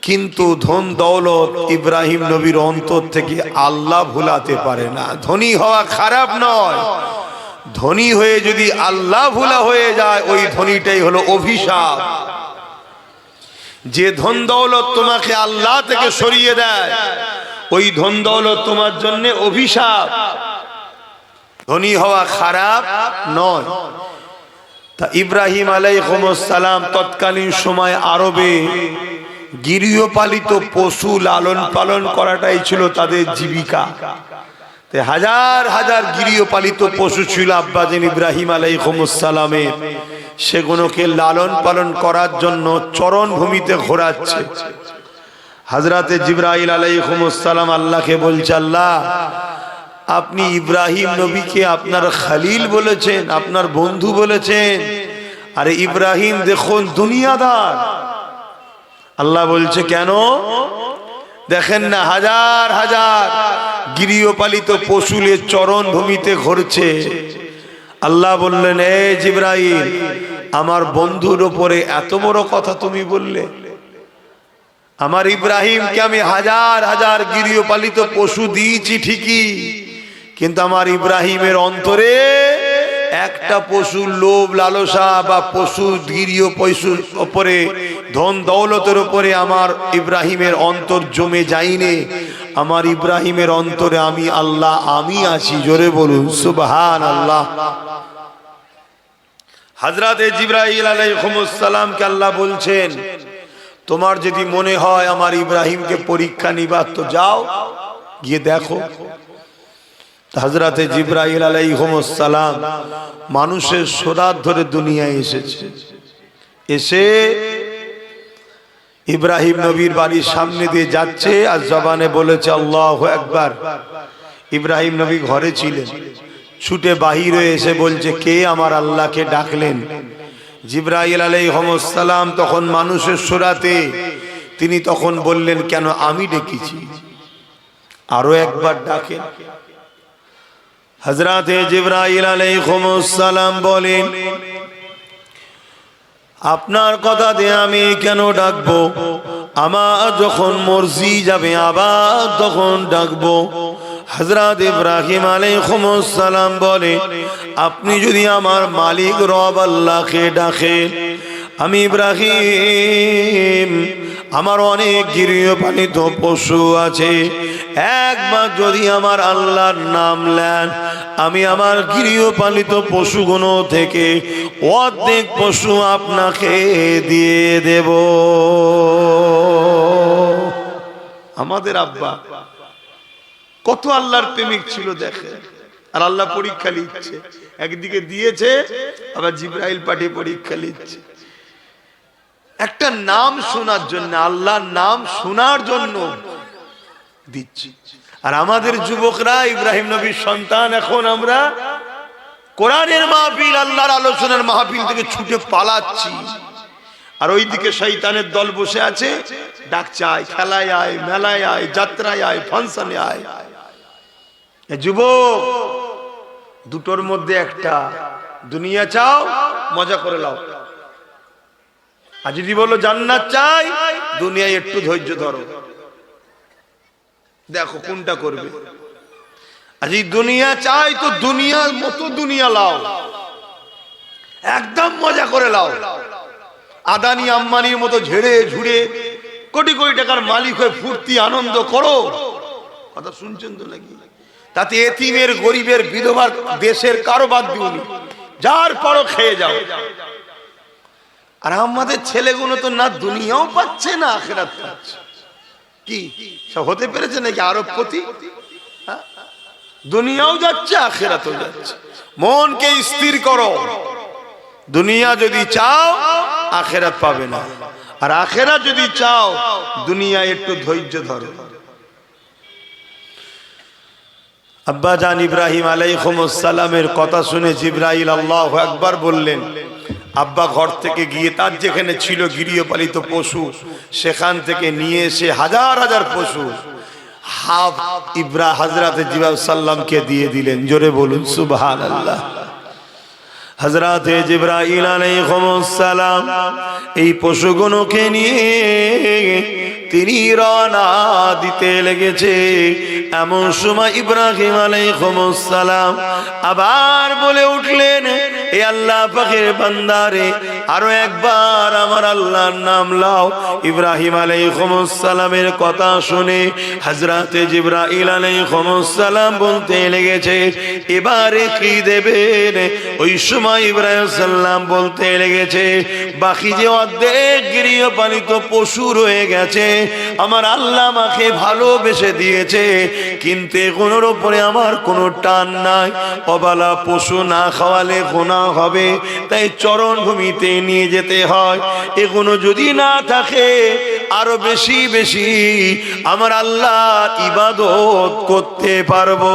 কিন্তু ধন দৌলত ইব্রাহিম নবীর অন্তর থেকে আল্লাহ ভুলাতে পারে না। ধনী হওয়া খারাপ নয়, ধনী হয়ে যদি আল্লাহ ভুলা হয়ে যায় ওই ধনীটাই হলো অভিশাপ। যে ধন দৌলত তোমাকে আল্লাহ থেকে সরিয়ে দেয় ওই ধন দৌলত তোমার জন্য অভিশাপ। ধনী হওয়া খারাপ নয়। তা ইব্রাহিম আলাইহিস সালাম তৎকালীন সময় আরবে গৃহপালিত পশু লালন পালন করাটাই ছিল তাদের জীবিকা। হাজার হাজার গৃহপালিত পশু ছিল আব্বাজান ইব্রাহিম আলাইহিস সালামের, সেগুলোকে লালন পালন করার জন্য চরণ ভূমিতে ঘোরাচ্ছে। হযরতে জিবরাইল আলাইহিস সালাম আল্লাহকে বলছে, আল্লাহ আপনি ইব্রাহিম নবীকে আপনার খলিল বলেছেন, আপনার বন্ধু বলেছেন, আরে ইব্রাহিম দেখুন দুনিয়াদার। আল্লাহ বলছে কেন? দেখেন না হাজার হাজার গৃহপালিত পশুলের চরণ ভূমিতে ঘুরছে। আল্লাহ বললেন, এ জিবরাইল, আমার বন্ধুর উপরে এত বড় কথা তুমি বললে? আমার ইব্রাহিমকে আমি হাজার হাজার গৃহপালিত পশু দিয়েছি ঠিকই, কিন্তু আমার ইব্রাহিমের অন্তরে একটা পশু লোভ লালসা বা পশু গৃহ পশুর উপরে, ধন দৌলতের উপরে আমার ইব্রাহিমের অন্তর জমে যায়নি। আমার ইব্রাহিমের অন্তরে আমি আল্লাহ, আমি আছি। জোরে বলুন সুবহানাল্লাহ। হযরত জিবরাইল আলাইহিস সালামকে আল্লাহ বলছেন, তোমার যদি মনে হয় আমার ইব্রাহিমকে পরীক্ষা নিবার তো যাও, গিয়ে দেখো। হযরত জিবরাইল আলাইহিস সালাম মানুষের সোরাত ধরে দুনিয়ায় এসেছে। এসে ইব্রাহিম নবীর বাড়ির সামনে দিয়ে যাচ্ছে আর জবানে বলেছে আল্লাহু আকবার। ইব্রাহিম নবী ঘরে ছিলেন, ছুটে বাহির হয়ে এসে বলছে, কে আমার আল্লাহকে ডাকলেন? জিবরাইল আলাইহিস সালাম তখন মানুষের সোরাতে, তিনি তখন বললেন, কেন আমি ডেকেছি, আরো একবার ডাকেন। হযরত জিবরাইল আলাইহিস সালাম বলেন, আপনার কথা দিয়ে আমি কেন ডাকবো? আমার যখন মর্জি যাবে আবার তখন ডাকবো। হযরত ইব্রাহিম আলাইহিস সালাম বলে, আপনি যদি আমার মালিক রব আল্লাহকে ডাকেন, আমি ইব্রাহিম, আমার অনেক গৃহপালিত পশু আছে, একবার যদি আমার আল্লাহর নাম নেন, আমি আমার গৃহপালিত পশুগুলো থেকে অর্ধেক পশু আপনাকে দিয়ে দেব। আমাদের আব্বা কত আল্লাহর প্রেমিক ছিল দেখে, আর আল্লাহ পরীক্ষা নিচ্ছে। একদিকে দিয়েছে, আবার জিবরাইল পাঠিয়ে পরীক্ষা নিচ্ছে। একটা নাম শোনার জন্য, আল্লাহর নাম শোনার জন্য দিচ্ছি। আর আমাদের যুবকরা ইব্রাহিম নবীর সন্তান, এখন আমরা কোরআনের মাহফিল, আল্লাহর আলোচনার মাহফিল থেকে ছুটে পালাচ্ছি, আর ওইদিকে শয়তানের দল বসে আছে, ডাকছে আয়, খেলায় আয়, মেলায় আয়, যাত্রায় আয়, ফাংশনে আয়। যুবক, দুটোর মধ্যে একটা, দুনিয়া চাও মজা করে লাও, আর যদি বলো জান্নাত চাই, দুনিয়ায় একটু ধৈর্য ধরো, দেখো কোনটা করবে। আর যদি দুনিয়া চাই তো দুনিয়ার মতো দুনিয়া লাও, একদম মজা করে লাও, আদানি আম্বানির মতো ঝেড়ে ঝুড়ে কোটি কোটি টাকার মালিক হয়ে ফুর্তি আনন্দ করো। কথা শুনছেন তো নাকি? তাতে এতিমের, গরিবের, বিধবার, দেশের কারো বাদ দিউনি, যার পরও খেয়ে যাও। আর আমাদের ছেলেগুলো তো না দুনিয়াও পাচ্ছে না আখিরাত পাচ্ছে। কি সব হতে পেরেছে নাকি আরবপতি? দুনিয়াও যাচ্ছে আখিরাতও যাচ্ছে। মনকে স্থির করো, দুনিয়া যদি চাও আখিরাত পাবে না, আর আখিরাত যদি চাও দুনিয়া একটু ধৈর্য ধরো। আব্বা জান ইব্রাহিম আলাইহিস সালামের কথা শুনে জিবরাইল আল্লাহু আকবার বললেন। আব্বা ঘর থেকে গিয়ে তার যেখানে ছিল গৃহপালিত পশু, সেখান থেকে নিয়ে এসে হাজার হাজার পশু হযরত জিবরাইল সাল্লামকে দিয়ে দিলেন। জোরে বলুন সুবহানাল্লাহ। হযরত জিবরাইল আলাইহিস সালাম এই পশুগুলোকে নিয়ে তিনি রওনা দিতে লেগেছে। এমন সময় ইব্রাহিম আলাইহিস সালাম আবার বলে উঠলেন, এ আল্লাহ পাকের বান্দারে, আরো একবার আমার আল্লাহর নাম লাও। ইব্রাহিম আলাইহিস সালামের কথা শুনে হযরত জিবরাইল আলাইহিস সালাম বলতে লেগেছে, এবারে কি দেবেন? ওই সময় ইব্রাহিম সাল্লাম বলতে লেগেছে, বাকি যে অর্ধেক গৃহপালিত পশু রয়ে গেছে আমার আল্লাহ আমাকে ভালোবেসে দিয়েছে, কিন্তু এগুলোর উপরে আমার কোনো টান নাই। অবালা পশু না খাওয়ালে গুনাহ হবে, তাই চরণভূমিতে নিয়ে যেতে হয়। এগুলো যদি না থাকে আরো বেশি বেশি আমার আল্লাহ ইবাদত করতে পারবো।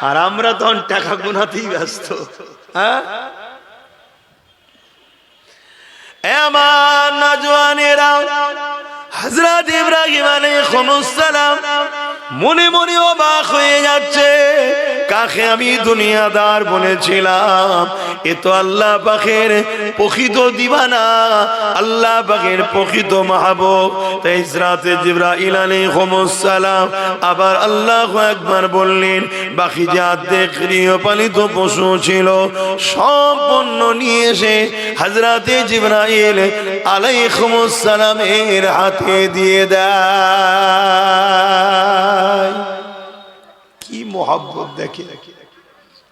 আর আমরা তখন টাকা গুনাতেই ব্যস্ত। হ্যাঁ, আমার নওজওয়ানেরা, হযরত ইব্রাহিম আলাইহিস সালাম মনে মনে অবাক হয়ে যাচ্ছে, কাকে আমি দুনিয়াদার বলেছিলাম, এ তো আল্লাহ পাকের প্রকৃত দিওয়ানা, আল্লাহ পাকের প্রকৃত মাহবুব। তাই হযরত জিবরাইল আলাইহিস সালাম আবার আল্লাহু আকবার বললেন। বাকি যে অর্ধেক গৃহপালিত পশু ছিল সম্পূর্ণ নিয়ে এসে হযরত জিবরাইল আলাইহিস সালামের হাতে দিয়ে দেয়। কি মোহাব্বত দেখে।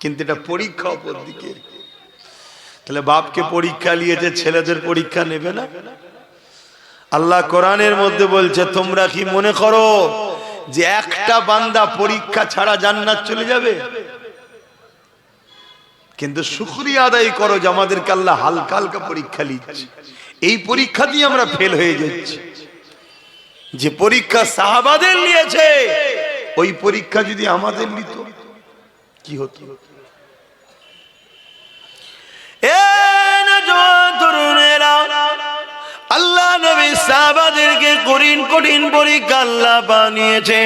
কিন্তু এটা পরীক্ষা অপর দিকে। তাহলে বাপকে পরীক্ষা নিয়েছে, ছেলেদের পরীক্ষা নেবে না? আল্লাহ কোরআনের মধ্যে বলছে, তোমরা কি মনে করো যে একটা বান্দা পরীক্ষা ছাড়া জান্নাত চলে যাবে? কিন্তু শুকরিয়া আদায় করো যে আমাদেরকে আল্লাহ হালকা হালকা পরীক্ষা নিচ্ছে। এই পরীক্ষা দিয়ে আমরা ফেল হয়ে যাচ্ছি। যে পরীক্ষা সাহাবাদের নিয়েছে, ওই পরীক্ষা যদি আমাদের নিত কি হতো? আল্লাহ নবী সাহাবাদেরকে কঠিন কঠিন পরীক্ষা আল্লাহ বানিয়েছে।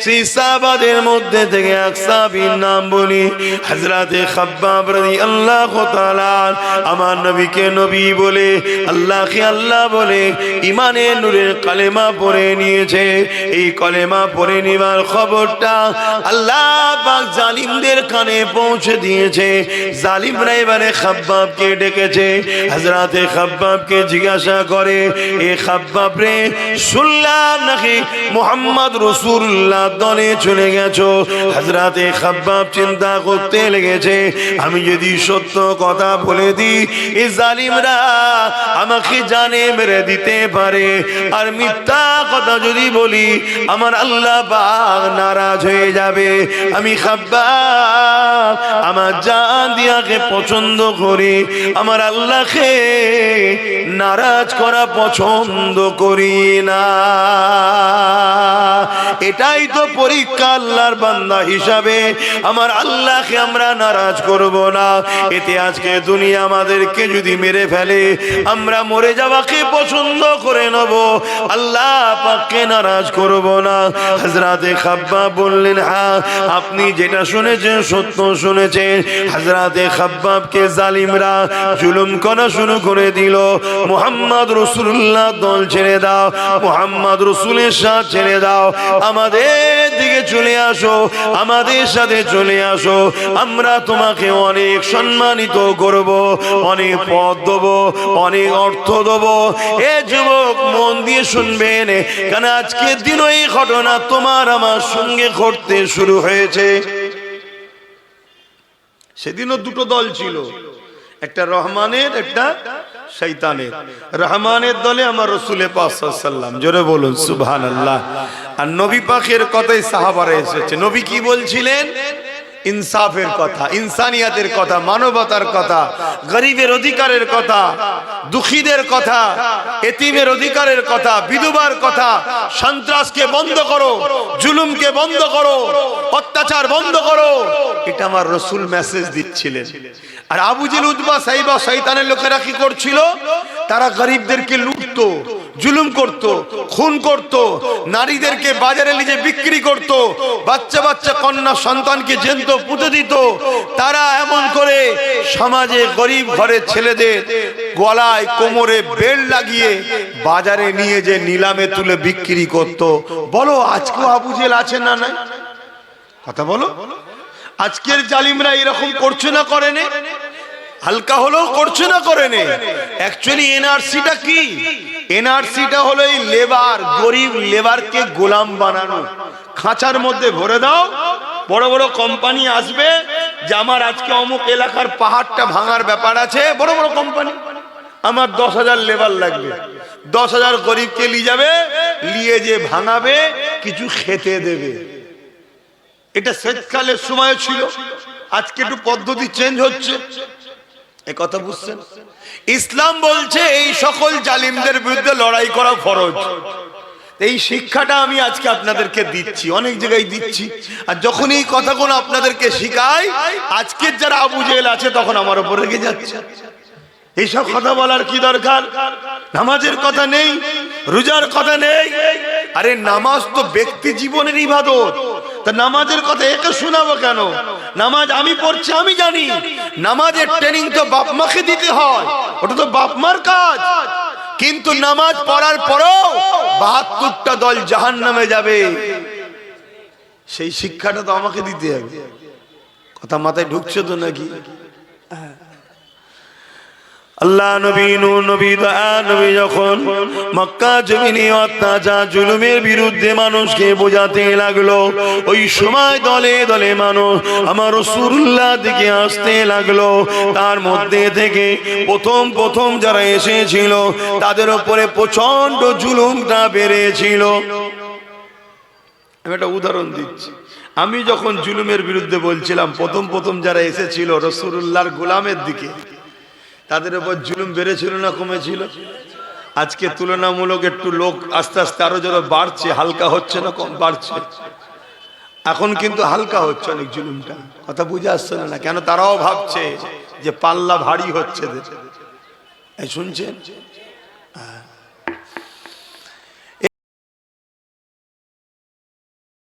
সেই সাহাবাদের মধ্যে থেকে এক সাহাবীর নাম বলি, হযরতে খাব্বাব রাদিয়াল্লাহু তাআলা। আমার নবীকে নবী বলে, আল্লাহকে আল্লাহ বলে ঈমানের নূরের কালেমা পড়ে নিয়েছে। এই কালেমা পড়ে নেওয়ার খবরটা আল্লাহ পাক জালিমদের কানে পৌঁছে দিয়েছে। জালিমরা এবারে খাব্বাবকে ডেকেছে। হযরতে খাব্বাবকে জিজ্ঞাসা করে, এ খাব্বাব রে, শুনলাম নাকি মুহাম্মদ রাসূলুল্লাহ দলে চলে গেছো। হযরতে খাব্বাব চিন্তা করতে লেগেছে, আমি যদি সত্য কথা বলে দিই এই জালিমরা আমাকে জানে মেরে দিতে পারে, আর মিথ্যা কথা যদি বলি আমার আল্লাহ পাক নারাজ হয়ে যাবে। আমি খাব্বাব আমার জান দিয়াকে পছন্দ করি, আমার আল্লাহকে নারাজ করা পছন্দ পছন্দ করি না। এটাই তো পরীক্ষা আল্লাহর বান্দা হিসাবে। আমার আল্লাহকে আমরা নারাজ করব না। এতে আজকে দুনিয়া আমাদেরকে যদি মেরে ফেলে, আমরা মরে যাওয়াকে পছন্দ করে নেব, আল্লাহ পাককে নারাজ করব না। হযরতে খাব্বাব বললেন, হ্যাঁ আপনি যেটা শুনেছেন সত্য শুনেছেন। হযরতে খাব্বাবকে জালিমরা জুলুম করা শুরু করে দিল। মুহাম্মদ রাসূলুল্লাহ দল ছেড়ে দাও, মুহাম্মদ রাসূলের সাথ ছেড়ে দাও, আমাদের দিকে চলে আসো, আমাদের সাথে চলে আসো, আমরা তোমাকে অনেক সম্মানিত করব, অনেক পদ দেব, অনেক অর্থ দেব। এ যুবক মন দিয়ে শুনবেন, কারণ আজকের দিন এই ঘটনা তোমার আমার সঙ্গে ঘটতে শুরু হয়েছে। সেদিনও দুটো দল ছিল, একটা রহমানের, একটা শয়তানের। রহমানের দলে আমার রাসূল পাক সাল্লাল্লাহু আলাইহি ওয়াসাল্লাম, জোরে বলুন সুবহানাল্লাহ। আর নবী পাকের কথাই সাহাবারা এসেছে। নবী কি বলছিলেন? ইনসাফের কথা, ইনসানিয়াতের কথা, মানবতার কথা, গরিবের অধিকারের কথা, দুঃখীদের কথা, এতিমের অধিকারের কথা, বিধবার কথা। সন্ত্রাসকে বন্ধ করো, জুলুমকে বন্ধ করো, অত্যাচার বন্ধ করো, এটা আমার রাসূল মেসেজ দিচ্ছিলেন। আর আবু জেল, উতবা, সাইবা, শয়তানের লোকেরা কি করছিল? তারা গরিবদেরকে লুটতো, জুলুম করত, খুন করত, নারীদেরকে বাজারে নিয়ে বিক্রি করত, বাচ্চা বাচ্চা কন্যা সন্তানকে জ্যান্ত পুঁতে দিত। তারা এমন করে সমাজে গরিব ঘরের ছেলেদের গলায় কোমরে বেল্ট লাগিয়ে বাজারে নিয়ে যে নিলামে তুলে বিক্রি করত। বলো আজকেও আবু জেল আছে না নাই? কথা বলো। আজকের জালিমরা এরকম করছে না করে না? হালকা হলেও করছে না করে না? অ্যাকচুয়ালি এনআরসিটা কি? এনআরসিটা হলো এই লেবার, গরিব লেবারকে গোলাম বানানো। খাঁচার মধ্যে ভরে দাও, বড় বড় কোম্পানি আসবে যে আমার আজকে অমুক এলাকার পাহাড়টা ভাঙার ব্যাপার আছে, বড় বড় কোম্পানি, আমার 10,000 লেবার লাগবে, 10,000 গরিবকে নিয়ে যাবে, নিয়ে যে ভাঙাবে, কিছু খেতে দেবে। এটা শীতকালের সময় ছিল, আজকে একটু পদ্ধতি চেঞ্জ হচ্ছে। এ কথা বুঝছেন? ইসলাম বলছে এই সকল জালিমদের বিরুদ্ধে লড়াই করা ফরজ। এই শিক্ষাটা আমি আজকে আপনাদেরকে দিচ্ছি, অনেক জায়গায় দিচ্ছি। আর যখন এই কথাগুলো আপনাদেরকে শিখাই, আজকের যারা আবু জেহেল আছে তখন আমার উপর রেগে যাচ্ছে। এইসব কথা বলার কি দরকার? নামাজের কথা নেই, রোজার কথা নেই। আরে নামাজ তো ব্যক্তি জীবনের ইবাদত, তা নামাজের কথা একে শোনাবো কেন? নামাজ আমি পড়ছি, আমি জানি নামাজের ট্রেনিং তো বাপ মাকে দিতে হয়, ওটা তো বাপ মার কাজ। কিন্তু নামাজ পড়ার পরও 72টা দল জাহান্নামে যাবে, সেই শিক্ষাটা তো আমাকে দিতে হবে। কথা মাথায় ঢুকছে তো নাকি? আল্লাহ নবী নূহ নবী দয়া নবী যখন মক্কা জমিনে অত্যাচার জুলুমের বিরুদ্ধে মানুষকে বোঝাতে লাগলো, ওই সময় দলে দলে মানুষ আমার রাসূলুল্লাহ দিকে আসতে লাগলো। তার মধ্যে থেকে প্রথম যারা এসেছিল তাদের উপরে প্রচন্ড জুলুমটা বেড়েছিল। আমি একটা উদাহরণ দিচ্ছি। আমি যখন জুলুমের বিরুদ্ধে বলছিলাম, প্রথম যারা এসেছিল রাসূলুল্লাহর গোলামের দিকে, তাদের উপর জুলুম বেড়েছিল না কমেছিল? আজকে তুলনামূলক একটু লোক আস্তে আস্তে আরো যারা বাড়ছে, হালকা হচ্ছে না কম বাড়ছে? এখন কিন্তু হালকা হচ্ছে অনেক জুলুমটা। কথা বুঝে আসছে না? কেন? তারাও ভাবছে যে পাল্লা ভারী হচ্ছে। এই শুনছেন?